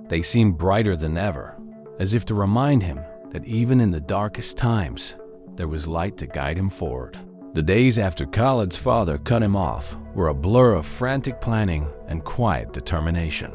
They seemed brighter than ever, as if to remind him that even in the darkest times, there was light to guide him forward. The days after Khaled's father cut him off were a blur of frantic planning and quiet determination.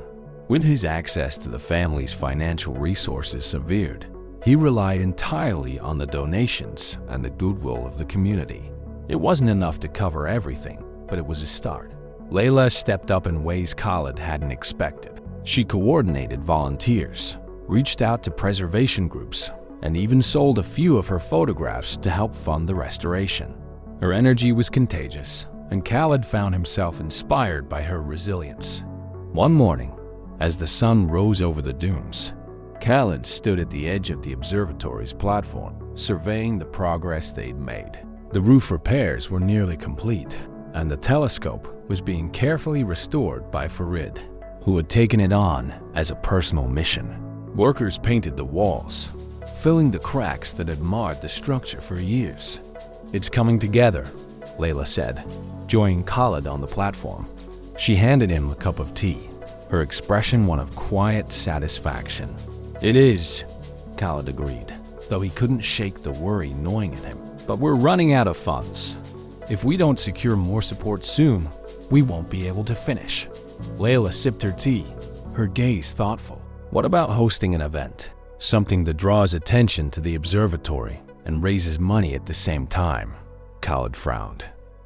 With his access to the family's financial resources severed, he relied entirely on the donations and the goodwill of the community. It wasn't enough to cover everything, but it was a start. Layla stepped up in ways Khaled hadn't expected. She coordinated volunteers, reached out to preservation groups, and even sold a few of her photographs to help fund the restoration. Her energy was contagious, and Khaled found himself inspired by her resilience. One morning, as the sun rose over the dunes, Khaled stood at the edge of the observatory's platform, surveying the progress they'd made. The roof repairs were nearly complete, and the telescope was being carefully restored by Farid, who had taken it on as a personal mission. Workers painted the walls, filling the cracks that had marred the structure for years. "It's coming together," Layla said, joining Khaled on the platform. She handed him a cup of tea, her expression one of quiet satisfaction. "It is," Khaled agreed, though he couldn't shake the worry gnawing at him. "But we're running out of funds. If we don't secure more support soon, we won't be able to finish." Layla sipped her tea, her gaze thoughtful. "What about hosting an event? Something that draws attention to the observatory and raises money at the same time?" Khaled frowned.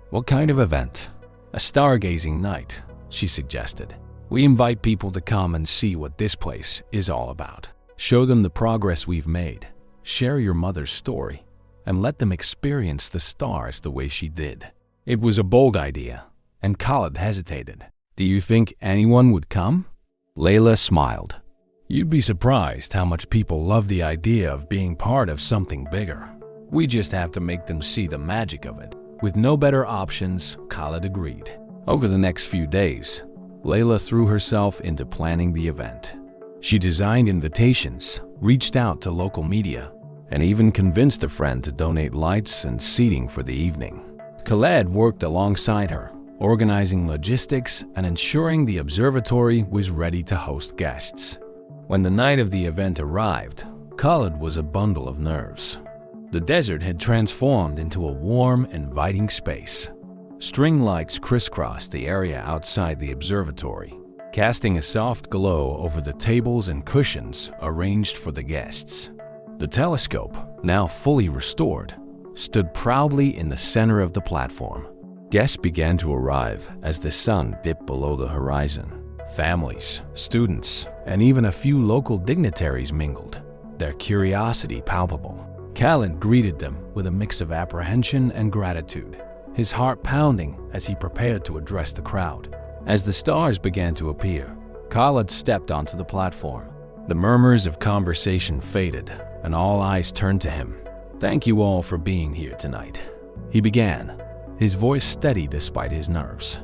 "What kind of event?" "A stargazing night," she suggested. "We invite people to come and see what this place is all about. Show them the progress we've made, share your mother's story, and let them experience the stars the way she did." It was a bold idea, and Khaled hesitated. "Do you think anyone would come?" Layla smiled. "You'd be surprised how much people love the idea of being part of something bigger. We just have to make them see the magic of it." With no better options, Khaled agreed. Over the next few days, Layla threw herself into planning the event. She designed invitations, reached out to local media, and even convinced a friend to donate lights and seating for the evening. Khaled worked alongside her, organizing logistics and ensuring the observatory was ready to host guests. When the night of the event arrived, Khaled was a bundle of nerves. The desert had transformed into a warm, inviting space. String lights crisscrossed the area outside the observatory, casting a soft glow over the tables and cushions arranged for the guests. The telescope, now fully restored, stood proudly in the center of the platform. Guests began to arrive as the sun dipped below the horizon. Families, students, and even a few local dignitaries mingled, their curiosity palpable. Khaled greeted them with a mix of apprehension and gratitude, his heart pounding as he prepared to address the crowd. As the stars began to appear, Khaled stepped onto the platform. The murmurs of conversation faded, and all eyes turned to him. "Thank you all for being here tonight," he began, his voice steady despite his nerves.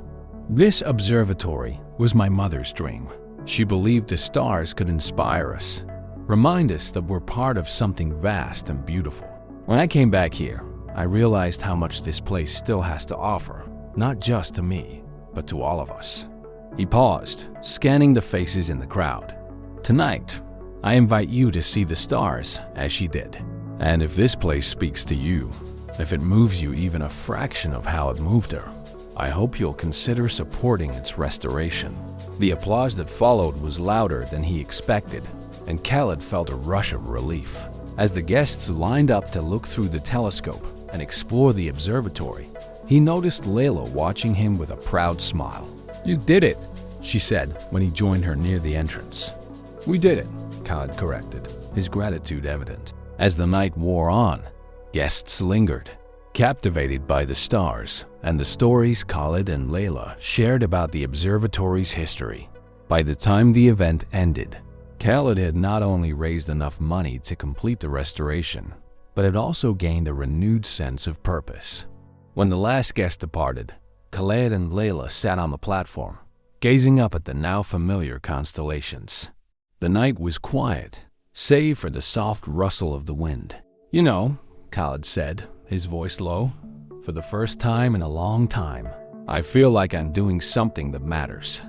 "This observatory was my mother's dream. She believed the stars could inspire us, remind us that we're part of something vast and beautiful. When I came back here, I realized how much this place still has to offer, not just to me, but to all of us." He paused, scanning the faces in the crowd. "Tonight, I invite you to see the stars as she did. And if this place speaks to you, if it moves you even a fraction of how it moved her, I hope you'll consider supporting its restoration." The applause that followed was louder than he expected, and Khaled felt a rush of relief. As the guests lined up to look through the telescope and explore the observatory, he noticed Layla watching him with a proud smile. "You did it," she said when he joined her near the entrance. "We did it," Khaled corrected, his gratitude evident. As the night wore on, guests lingered, captivated by the stars and the stories Khaled and Layla shared about the observatory's history. By the time the event ended, Khaled had not only raised enough money to complete the restoration, but had also gained a renewed sense of purpose. When the last guest departed, Khaled and Layla sat on the platform, gazing up at the now familiar constellations. The night was quiet, save for the soft rustle of the wind. "You know," Khaled said, his voice low, "for the first time in a long time, I feel like I'm doing something that matters."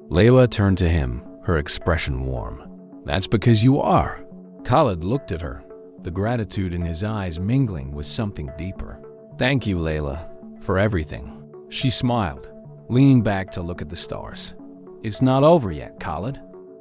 Layla turned to him, her expression warm. "That's because you are." Khaled looked at her, the gratitude in his eyes mingling with something deeper. "Thank you, Layla, for everything." She smiled, leaning back to look at the stars. "It's not over yet, Khaled.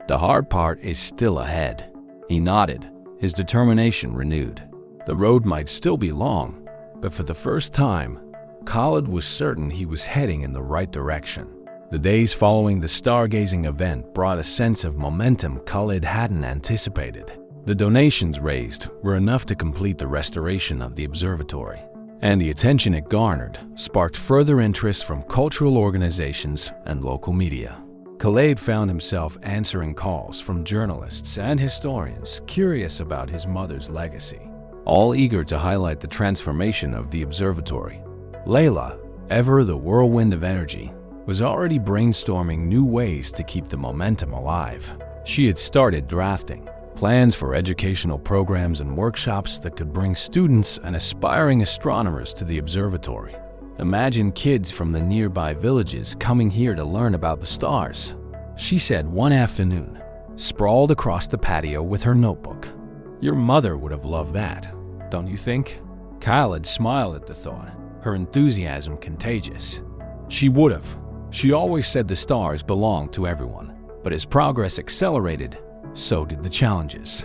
The hard part is still ahead." He nodded, his determination renewed. The road might still be long, but for the first time, Khaled was certain he was heading in the right direction. The days following the stargazing event brought a sense of momentum Khaled hadn't anticipated. The donations raised were enough to complete the restoration of the observatory, and the attention it garnered sparked further interest from cultural organizations and local media. Khaled found himself answering calls from journalists and historians curious about his mother's legacy, all eager to highlight the transformation of the observatory. Layla, ever the whirlwind of energy, was already brainstorming new ways to keep the momentum alive. She had started drafting plans for educational programs and workshops that could bring students and aspiring astronomers to the observatory. Imagine kids from the nearby villages coming here to learn about the stars. She said one afternoon, sprawled across the patio with her notebook. Your mother would have loved that, don't you think? Khaled smiled at the thought, her enthusiasm contagious. She would have. She always said the stars belonged to everyone. But as progress accelerated, so did the challenges.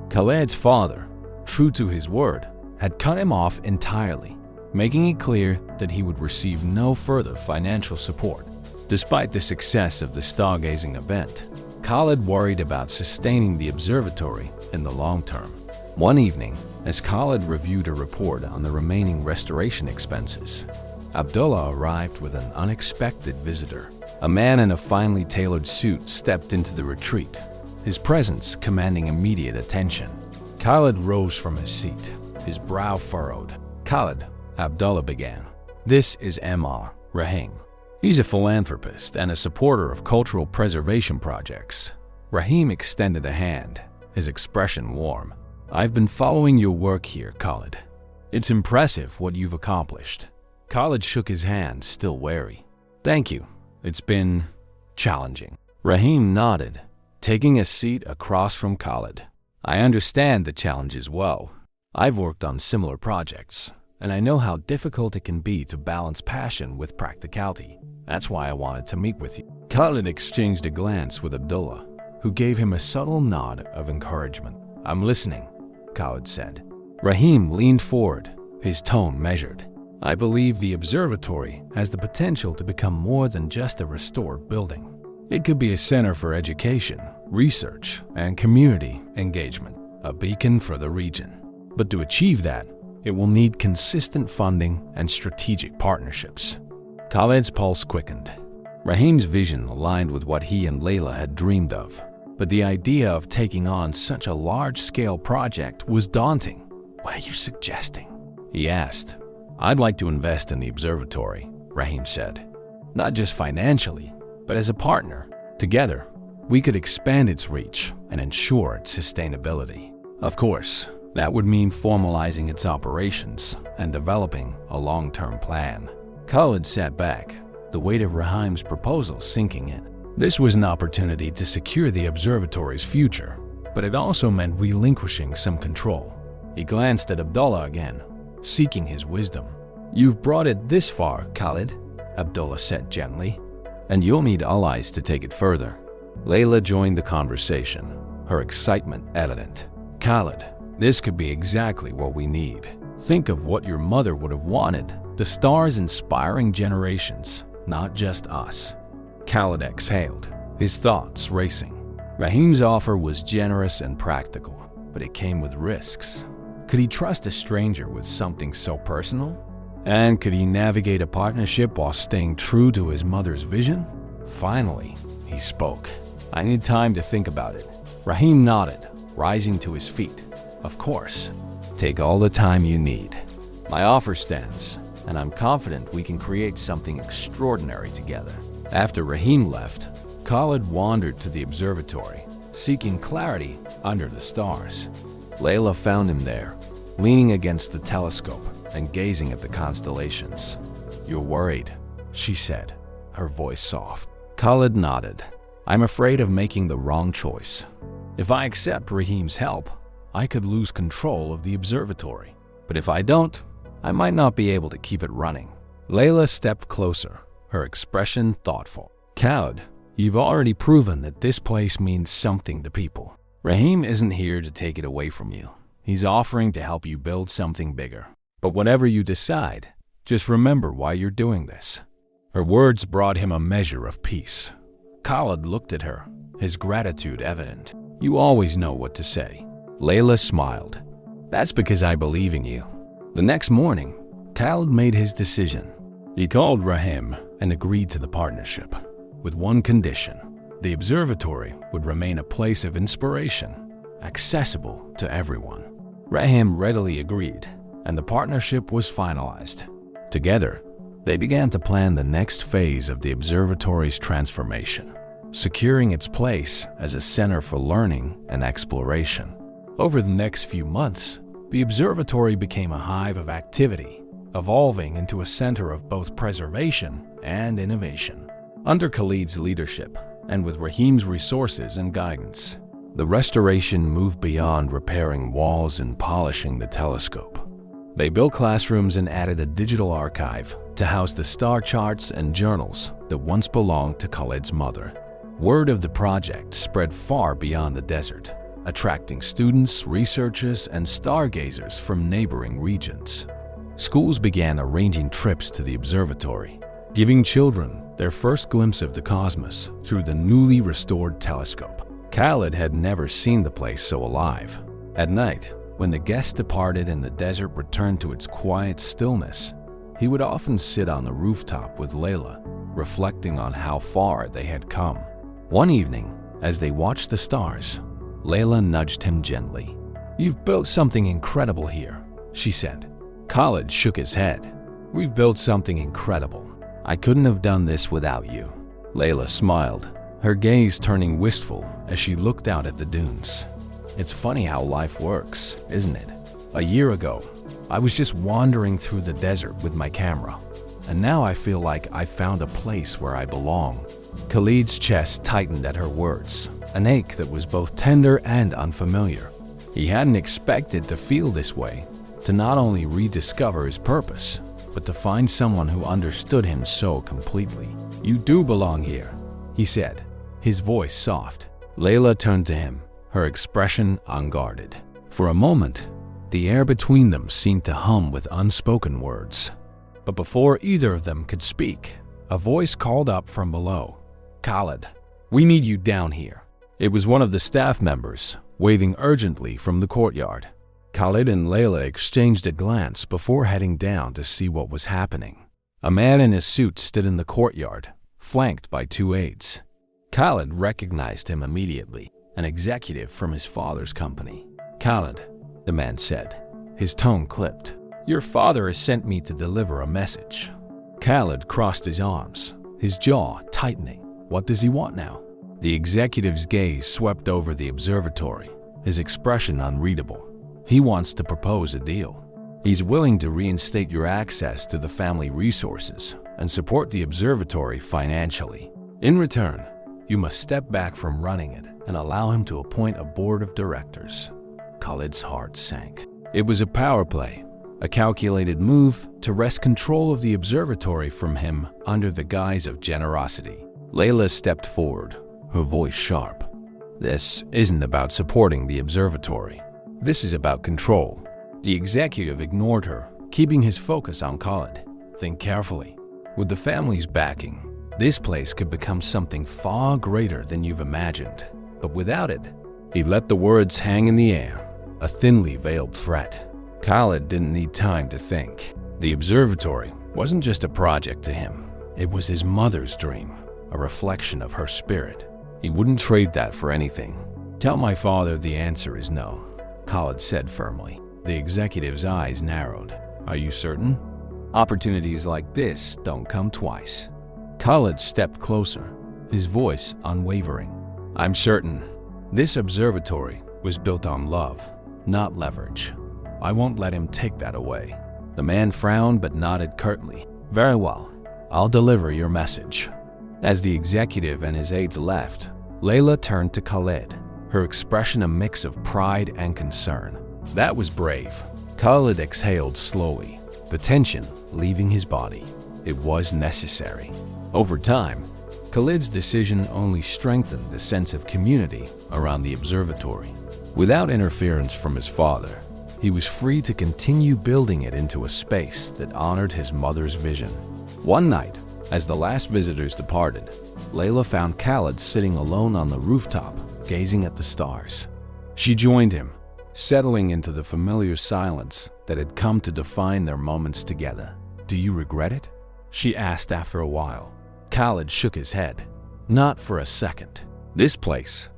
Khaled's father, true to his word, had cut him off entirely, making it clear that he would receive no further financial support. Despite the success of the stargazing event, Khaled worried about sustaining the observatory in the long term. One evening, as Khaled reviewed a report on the remaining restoration expenses, Abdullah arrived with an unexpected visitor. A man in a finely tailored suit stepped into the retreat, his presence commanding immediate attention. Khaled rose from his seat, his brow furrowed. "Khaled," Abdullah began, "this is Mr. Rahim. He's a philanthropist and a supporter of cultural preservation projects." Rahim extended a hand, his expression warm. "I've been following your work here, Khaled. It's impressive what you've accomplished." Khaled shook his hand, still wary. "Thank you. It's been challenging." Rahim nodded, taking a seat across from Khaled. "I understand the challenges well. I've worked on similar projects, and I know how difficult it can be to balance passion with practicality. That's why I wanted to meet with you." Khaled exchanged a glance with Abdullah, who gave him a subtle nod of encouragement. "I'm listening," Khaled said. Rahim leaned forward, his tone measured. "I believe the observatory has the potential to become more than just a restored building. It could be a center for education, research, and community engagement, a beacon for the region. But to achieve that, it will need consistent funding and strategic partnerships." Khaled's pulse quickened. Rahim's vision aligned with what he and Layla had dreamed of, but the idea of taking on such a large-scale project was daunting. "What are you suggesting?" he asked. "I'd like to invest in the observatory," Rahim said. "Not just financially, but as a partner. Together, we could expand its reach and ensure its sustainability. Of course, that would mean formalizing its operations and developing a long-term plan." Khaled sat back, the weight of Rahim's proposal sinking in. This was an opportunity to secure the observatory's future, but it also meant relinquishing some control. He glanced at Abdullah again, seeking his wisdom. "You've brought it this far, Khaled," Abdullah said gently, "and you'll need allies to take it further." Layla joined the conversation, her excitement evident. "Khaled, this could be exactly what we need. Think of what your mother would have wanted. The stars inspiring generations, not just us." Khaled exhaled, his thoughts racing. Rahim's offer was generous and practical, but it came with risks. Could he trust a stranger with something so personal? And could he navigate a partnership while staying true to his mother's vision? Finally, he spoke. "I need time to think about it." Rahim nodded, rising to his feet. "Of course. Take all the time you need. My offer stands, and I'm confident we can create something extraordinary together." After Rahim left, Khaled wandered to the observatory, seeking clarity under the stars. Layla found him there, leaning against the telescope and gazing at the constellations. "You're worried," she said, her voice soft. Khaled nodded. "I'm afraid of making the wrong choice. If I accept Rahim's help, I could lose control of the observatory. But if I don't, I might not be able to keep it running." Layla stepped closer, her expression thoughtful. "Khaled, you've already proven that this place means something to people. Rahim isn't here to take it away from you. He's offering to help you build something bigger. But whatever you decide, just remember why you're doing this." Her words brought him a measure of peace. Khaled looked at her, his gratitude evident. "You always know what to say." Layla smiled. "That's because I believe in you." The next morning, Khaled made his decision. He called Rahim and agreed to the partnership, with one condition. The observatory would remain a place of inspiration, accessible to everyone. Rahim readily agreed, and the partnership was finalized. Together, they began to plan the next phase of the observatory's transformation, securing its place as a center for learning and exploration. Over the next few months, the observatory became a hive of activity, evolving into a center of both preservation and innovation. Under Khalid's leadership, and with Rahim's resources and guidance, the restoration moved beyond repairing walls and polishing the telescope. They built classrooms and added a digital archive to house the star charts and journals that once belonged to Khalid's mother. Word of the project spread far beyond the desert, attracting students, researchers, and stargazers from neighboring regions. Schools began arranging trips to the observatory, giving children their first glimpse of the cosmos through the newly restored telescope. Khalid had never seen the place so alive. At night, when the guests departed and the desert returned to its quiet stillness, he would often sit on the rooftop with Layla, reflecting on how far they had come. One evening, as they watched the stars, Layla nudged him gently. "You've built something incredible here," she said. Khalid shook his head. "We've built something incredible. I couldn't have done this without you." Layla smiled, her gaze turning wistful as she looked out at the dunes. "It's funny how life works, isn't it? A year ago, I was just wandering through the desert with my camera, and now I feel like I found a place where I belong." Khalid's chest tightened at her words, an ache that was both tender and unfamiliar. He hadn't expected to feel this way, to not only rediscover his purpose, but to find someone who understood him so completely. "You do belong here," he said, his voice soft. Layla turned to him, her expression unguarded. For a moment, the air between them seemed to hum with unspoken words. But before either of them could speak, a voice called up from below. "Khalid, we need you down here." It was one of the staff members, waving urgently from the courtyard. Khalid and Layla exchanged a glance before heading down to see what was happening. A man in a suit stood in the courtyard, flanked by two aides. Khalid recognized him immediately, an executive from his father's company. "Khalid," the man said, his tone clipped, "your father has sent me to deliver a message." Khalid crossed his arms, his jaw tightening. What does he want now? The executive's gaze swept over the observatory, his expression unreadable. "He wants to propose a deal. He's willing to reinstate your access to the family resources and support the observatory financially. In return, you must step back from running it and allow him to appoint a board of directors." Khalid's heart sank. It was a power play, a calculated move to wrest control of the observatory from him under the guise of generosity. Layla stepped forward, her voice sharp. "This isn't about supporting the observatory. This is about control." The executive ignored her, keeping his focus on Khalid. "Think carefully. With the family's backing, this place could become something far greater than you've imagined. But without it," he let the words hang in the air, a thinly veiled threat. Khalid didn't need time to think. The observatory wasn't just a project to him. It was his mother's dream, a reflection of her spirit. He wouldn't trade that for anything. "Tell my father the answer is no," Khalid said firmly. The executive's eyes narrowed. "Are you certain? Opportunities like this don't come twice." Khalid stepped closer, his voice unwavering. "I'm certain. This observatory was built on love, not leverage. I won't let him take that away." The man frowned but nodded curtly. "Very well. I'll deliver your message." As the executive and his aides left, Layla turned to Khalid, her expression a mix of pride and concern. "That was brave." Khalid exhaled slowly, the tension leaving his body. It was necessary. Over time, Khalid's decision only strengthened the sense of community around the observatory. Without interference from his father, he was free to continue building it into a space that honored his mother's vision. One night, as the last visitors departed, Layla found Khalid sitting alone on the rooftop, gazing at the stars. She joined him, settling into the familiar silence that had come to define their moments together. "Do you regret it?" she asked after a while. Khalid shook his head. "Not for a second. This place,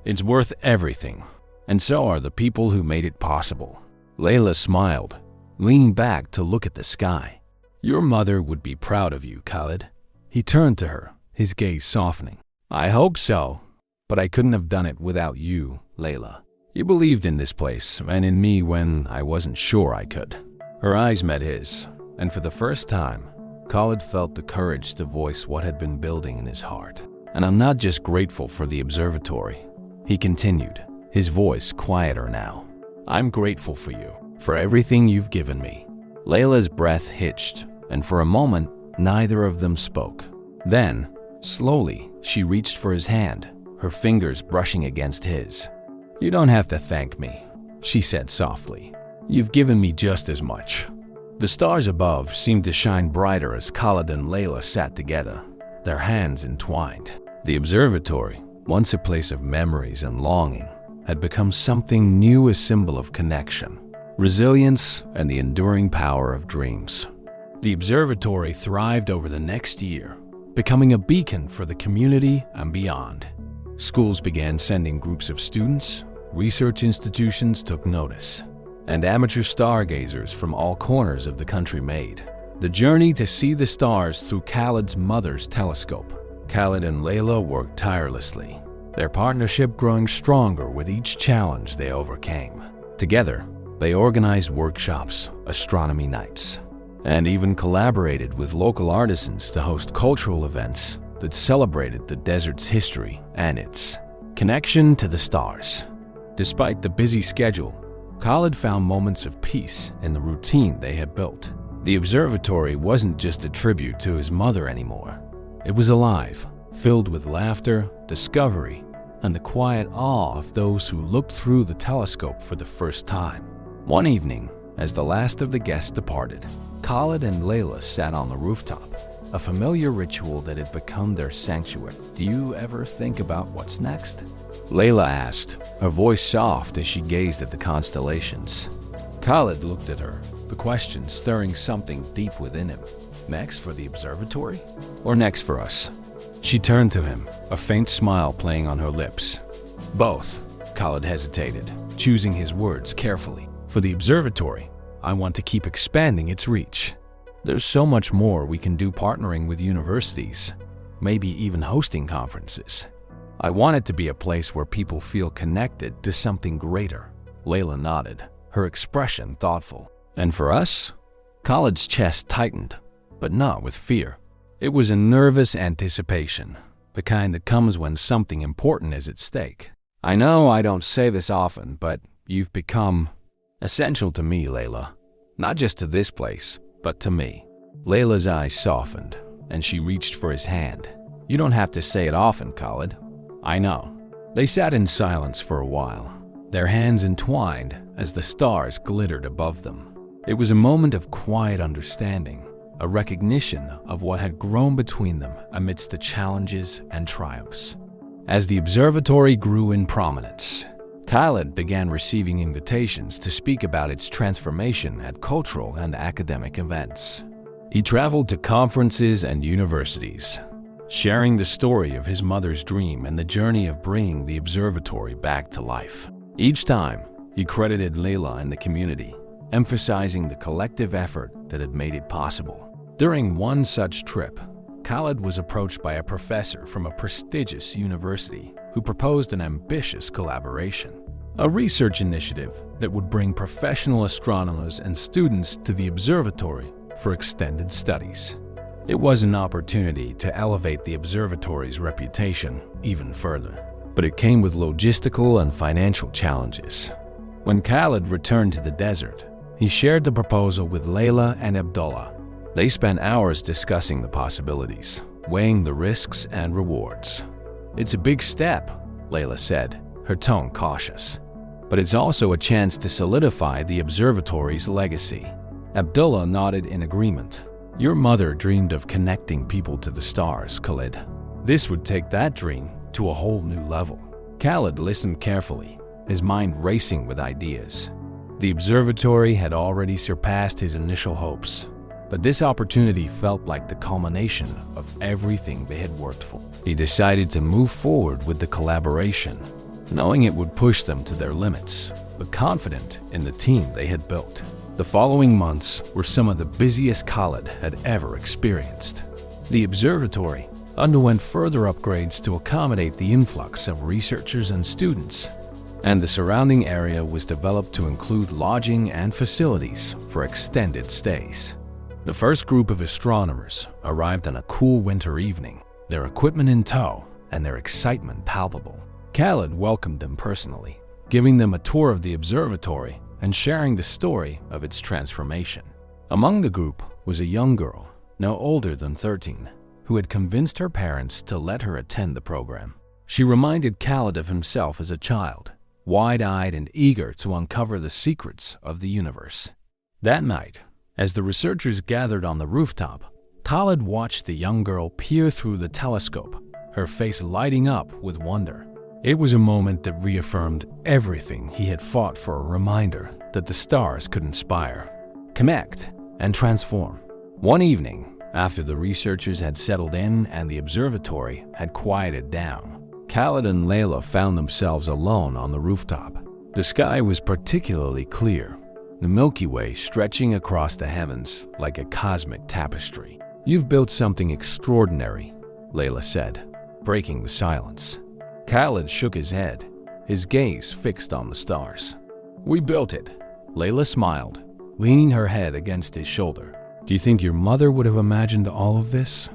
it's worth everything, and so are the people who made it possible." Layla smiled, leaning back to look at the sky. "Your mother would be proud of you, Khalid." He turned to her, his gaze softening. "I hope so, but I couldn't have done it without you, Layla. You believed in this place and in me when I wasn't sure I could." Her eyes met his, and for the first time, Khalid felt the courage to voice what had been building in his heart. And I'm not just grateful for the observatory," he continued, his voice quieter now. "I'm grateful for you, for everything you've given me." Layla's breath hitched, and for a moment, neither of them spoke. Then, slowly, she reached for his hand, her fingers brushing against his. "You don't have to thank me," she said softly. "You've given me just as much." The stars above seemed to shine brighter as Khalid and Layla sat together, their hands entwined. The observatory, once a place of memories and longing, had become something new, a symbol of connection, resilience, and the enduring power of dreams. The observatory thrived over the next year, becoming a beacon for the community and beyond. Schools began sending groups of students, research institutions took notice, and amateur stargazers from all corners of the country made the journey to see the stars through Khalid's mother's telescope. Khalid and Layla worked tirelessly, their partnership growing stronger with each challenge they overcame. Together, they organized workshops, astronomy nights, and even collaborated with local artisans to host cultural events that celebrated the desert's history and its connection to the stars. Despite the busy schedule, Khalid found moments of peace in the routine they had built. The observatory wasn't just a tribute to his mother anymore. It was alive, filled with laughter, discovery, and the quiet awe of those who looked through the telescope for the first time. One evening, as the last of the guests departed, Khalid and Layla sat on the rooftop, a familiar ritual that had become their sanctuary. "Do you ever think about what's next?" Layla asked, her voice soft as she gazed at the constellations. Khalid looked at her, the question stirring something deep within him. "Next for the observatory? Or next for us?" She turned to him, a faint smile playing on her lips. "Both," Khalid hesitated, choosing his words carefully. "For the observatory, I want to keep expanding its reach. There's so much more we can do partnering with universities, maybe even hosting conferences. I want it to be a place where people feel connected to something greater." Layla nodded, her expression thoughtful. "And for us?" Khalid's chest tightened, but not with fear. It was a nervous anticipation, the kind that comes when something important is at stake. "I know I don't say this often, but you've become essential to me, Layla. Not just to this place, but to me." Layla's eyes softened, and she reached for his hand. "You don't have to say it often, Khalid. I know." They sat in silence for a while, their hands entwined as the stars glittered above them. It was a moment of quiet understanding, a recognition of what had grown between them amidst the challenges and triumphs. As the observatory grew in prominence, Khalid began receiving invitations to speak about its transformation at cultural and academic events. He traveled to conferences and universities, sharing the story of his mother's dream and the journey of bringing the observatory back to life. Each time, he credited Layla and the community, emphasizing the collective effort that had made it possible. During one such trip, Khalid was approached by a professor from a prestigious university who proposed an ambitious collaboration, a research initiative that would bring professional astronomers and students to the observatory for extended studies. It was an opportunity to elevate the observatory's reputation even further, but it came with logistical and financial challenges. When Khalid returned to the desert, he shared the proposal with Layla and Abdullah. They spent hours discussing the possibilities, weighing the risks and rewards. "It's a big step," Layla said, her tone cautious. "But it's also a chance to solidify the observatory's legacy." Abdullah nodded in agreement. "Your mother dreamed of connecting people to the stars, Khalid. This would take that dream to a whole new level." Khalid listened carefully, his mind racing with ideas. The observatory had already surpassed his initial hopes, but this opportunity felt like the culmination of everything they had worked for. He decided to move forward with the collaboration, knowing it would push them to their limits, but confident in the team they had built. The following months were some of the busiest Khalid had ever experienced. The observatory underwent further upgrades to accommodate the influx of researchers and students, and the surrounding area was developed to include lodging and facilities for extended stays. The first group of astronomers arrived on a cool winter evening, their equipment in tow and their excitement palpable. Khaled welcomed them personally, giving them a tour of the observatory and sharing the story of its transformation. Among the group was a young girl, no older than 13, who had convinced her parents to let her attend the program. She reminded Khaled of himself as a child, wide-eyed and eager to uncover the secrets of the universe. That night, as the researchers gathered on the rooftop, Khaled watched the young girl peer through the telescope, her face lighting up with wonder. It was a moment that reaffirmed everything he had fought for, a reminder that the stars could inspire, connect, and transform. One evening, after the researchers had settled in and the observatory had quieted down, Khaled and Layla found themselves alone on the rooftop. The sky was particularly clear, the Milky Way stretching across the heavens like a cosmic tapestry. "You've built something extraordinary," Layla said, breaking the silence. Khaled shook his head, his gaze fixed on the stars. "We built it," Layla smiled, leaning her head against his shoulder. "Do you think your mother would have imagined all of this?"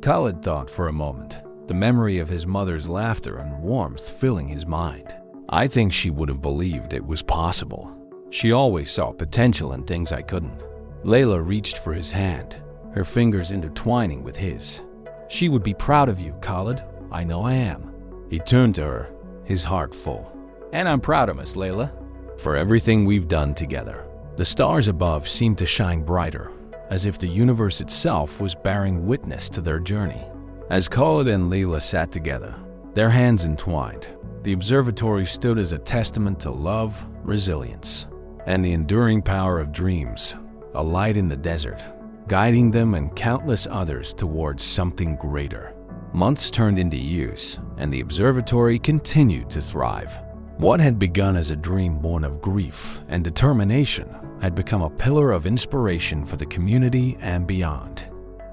Khaled thought for a moment, the memory of his mother's laughter and warmth filling his mind. "I think she would have believed it was possible. She always saw potential in things I couldn't." Layla reached for his hand, her fingers intertwining with his. "She would be proud of you, Khaled. I know I am." He turned to her, his heart full. "And I'm proud of us, Layla, for everything we've done together." The stars above seemed to shine brighter, as if the universe itself was bearing witness to their journey. As Khaled and Layla sat together, their hands entwined, the observatory stood as a testament to love, resilience, and the enduring power of dreams, a light in the desert, guiding them and countless others towards something greater. Months turned into years, and the observatory continued to thrive. What had begun as a dream born of grief and determination had become a pillar of inspiration for the community and beyond.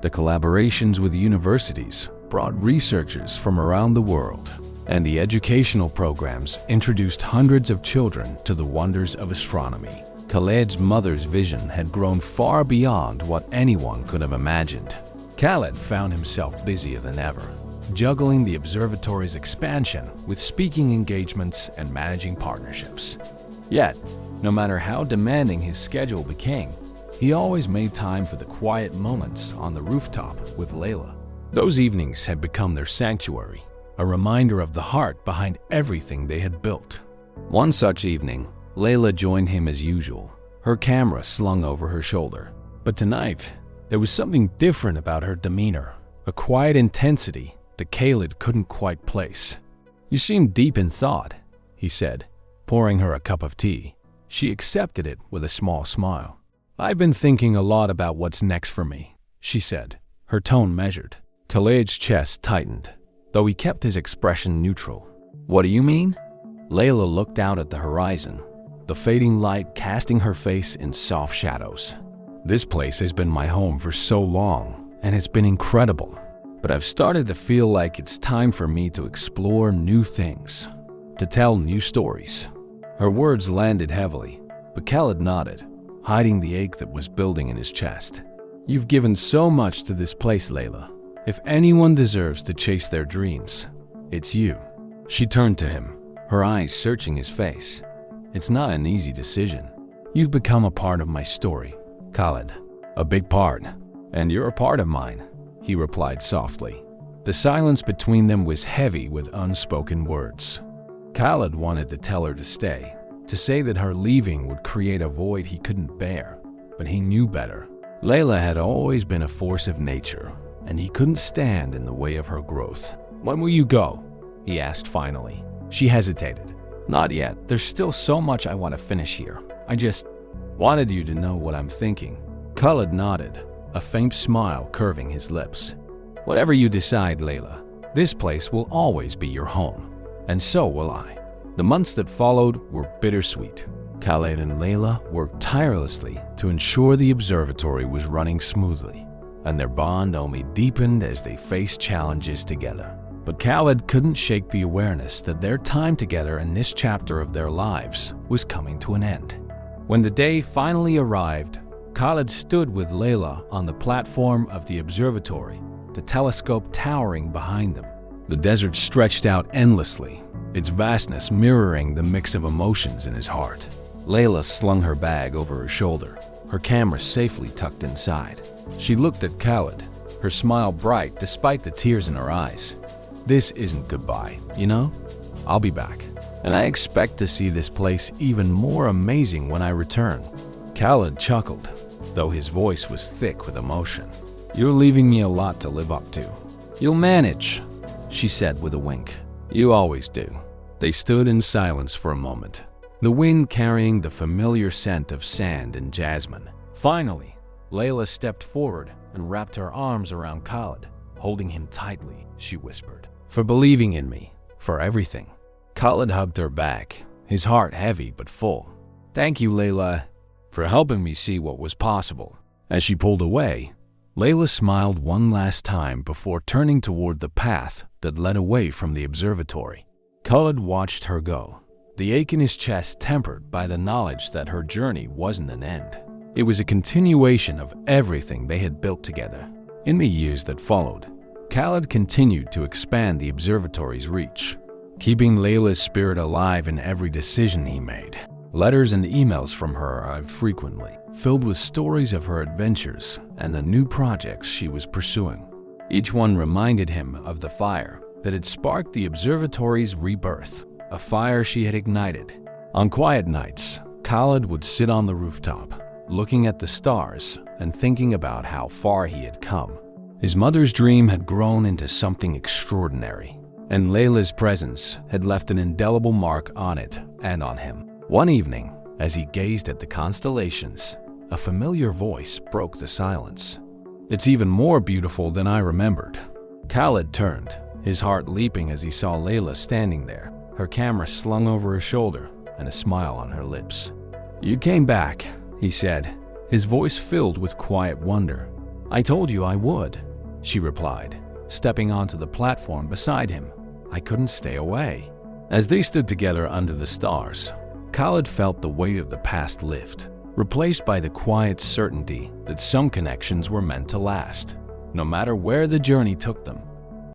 The collaborations with universities brought researchers from around the world, and the educational programs introduced hundreds of children to the wonders of astronomy. Khaled's mother's vision had grown far beyond what anyone could have imagined. Khaled found himself busier than ever, juggling the observatory's expansion with speaking engagements and managing partnerships. Yet, no matter how demanding his schedule became, he always made time for the quiet moments on the rooftop with Layla. Those evenings had become their sanctuary, a reminder of the heart behind everything they had built. One such evening, Layla joined him as usual, her camera slung over her shoulder. But tonight, there was something different about her demeanor, a quiet intensity that Khaled couldn't quite place. "You seem deep in thought," he said, pouring her a cup of tea. She accepted it with a small smile. "I've been thinking a lot about what's next for me," she said, her tone measured. Khaled's chest tightened, though he kept his expression neutral. "What do you mean?" Layla looked out at the horizon, the fading light casting her face in soft shadows. "This place has been my home for so long, and it's been incredible. But I've started to feel like it's time for me to explore new things, to tell new stories." Her words landed heavily, but Khaled nodded, hiding the ache that was building in his chest. "You've given so much to this place, Layla. If anyone deserves to chase their dreams, it's you." She turned to him, her eyes searching his face. "It's not an easy decision. You've become a part of my story, Khaled. A big part. And you're a part of mine," he replied softly. The silence between them was heavy with unspoken words. Khaled wanted to tell her to stay, to say that her leaving would create a void he couldn't bear, but he knew better. Layla had always been a force of nature, and he couldn't stand in the way of her growth. "When will you go?" he asked finally. She hesitated. "Not yet. There's still so much I want to finish here. I just wanted you to know what I'm thinking." Khaled nodded, a faint smile curving his lips. "Whatever you decide, Layla, this place will always be your home, and so will I." The months that followed were bittersweet. Khaled and Layla worked tirelessly to ensure the observatory was running smoothly, and their bond only deepened as they faced challenges together. But Khaled couldn't shake the awareness that their time together in this chapter of their lives was coming to an end. When the day finally arrived, Khaled stood with Layla on the platform of the observatory, the telescope towering behind them. The desert stretched out endlessly, its vastness mirroring the mix of emotions in his heart. Layla slung her bag over her shoulder, her camera safely tucked inside. She looked at Khaled, her smile bright despite the tears in her eyes. This isn't goodbye, you know? I'll be back, and I expect to see this place even more amazing when I return. Khaled chuckled, though his voice was thick with emotion. You're leaving me a lot to live up to. You'll manage, she said with a wink. You always do. They stood in silence for a moment, the wind carrying the familiar scent of sand and jasmine. Finally, Layla stepped forward and wrapped her arms around Khaled, holding him tightly. She whispered, "For believing in me, for everything." Khaled hugged her back, his heart heavy but full. "Thank you, Layla, for helping me see what was possible." As she pulled away, Layla smiled one last time before turning toward the path that led away from the observatory. Khaled watched her go, the ache in his chest tempered by the knowledge that her journey wasn't an end. It was a continuation of everything they had built together. In the years that followed, Khaled continued to expand the observatory's reach, keeping Layla's spirit alive in every decision he made. Letters and emails from her arrived frequently, filled with stories of her adventures and the new projects she was pursuing. Each one reminded him of the fire that had sparked the observatory's rebirth, a fire she had ignited. On quiet nights, Khaled would sit on the rooftop, looking at the stars and thinking about how far he had come. His mother's dream had grown into something extraordinary, and Layla's presence had left an indelible mark on it and on him. One evening, as he gazed at the constellations, a familiar voice broke the silence. "It's even more beautiful than I remembered." Khaled turned, his heart leaping as he saw Layla standing there, her camera slung over her shoulder and a smile on her lips. "You came back," he said, his voice filled with quiet wonder. "I told you I would," she replied, stepping onto the platform beside him. "I couldn't stay away." As they stood together under the stars, Khaled felt the weight of the past lift, replaced by the quiet certainty that some connections were meant to last. No matter where the journey took them,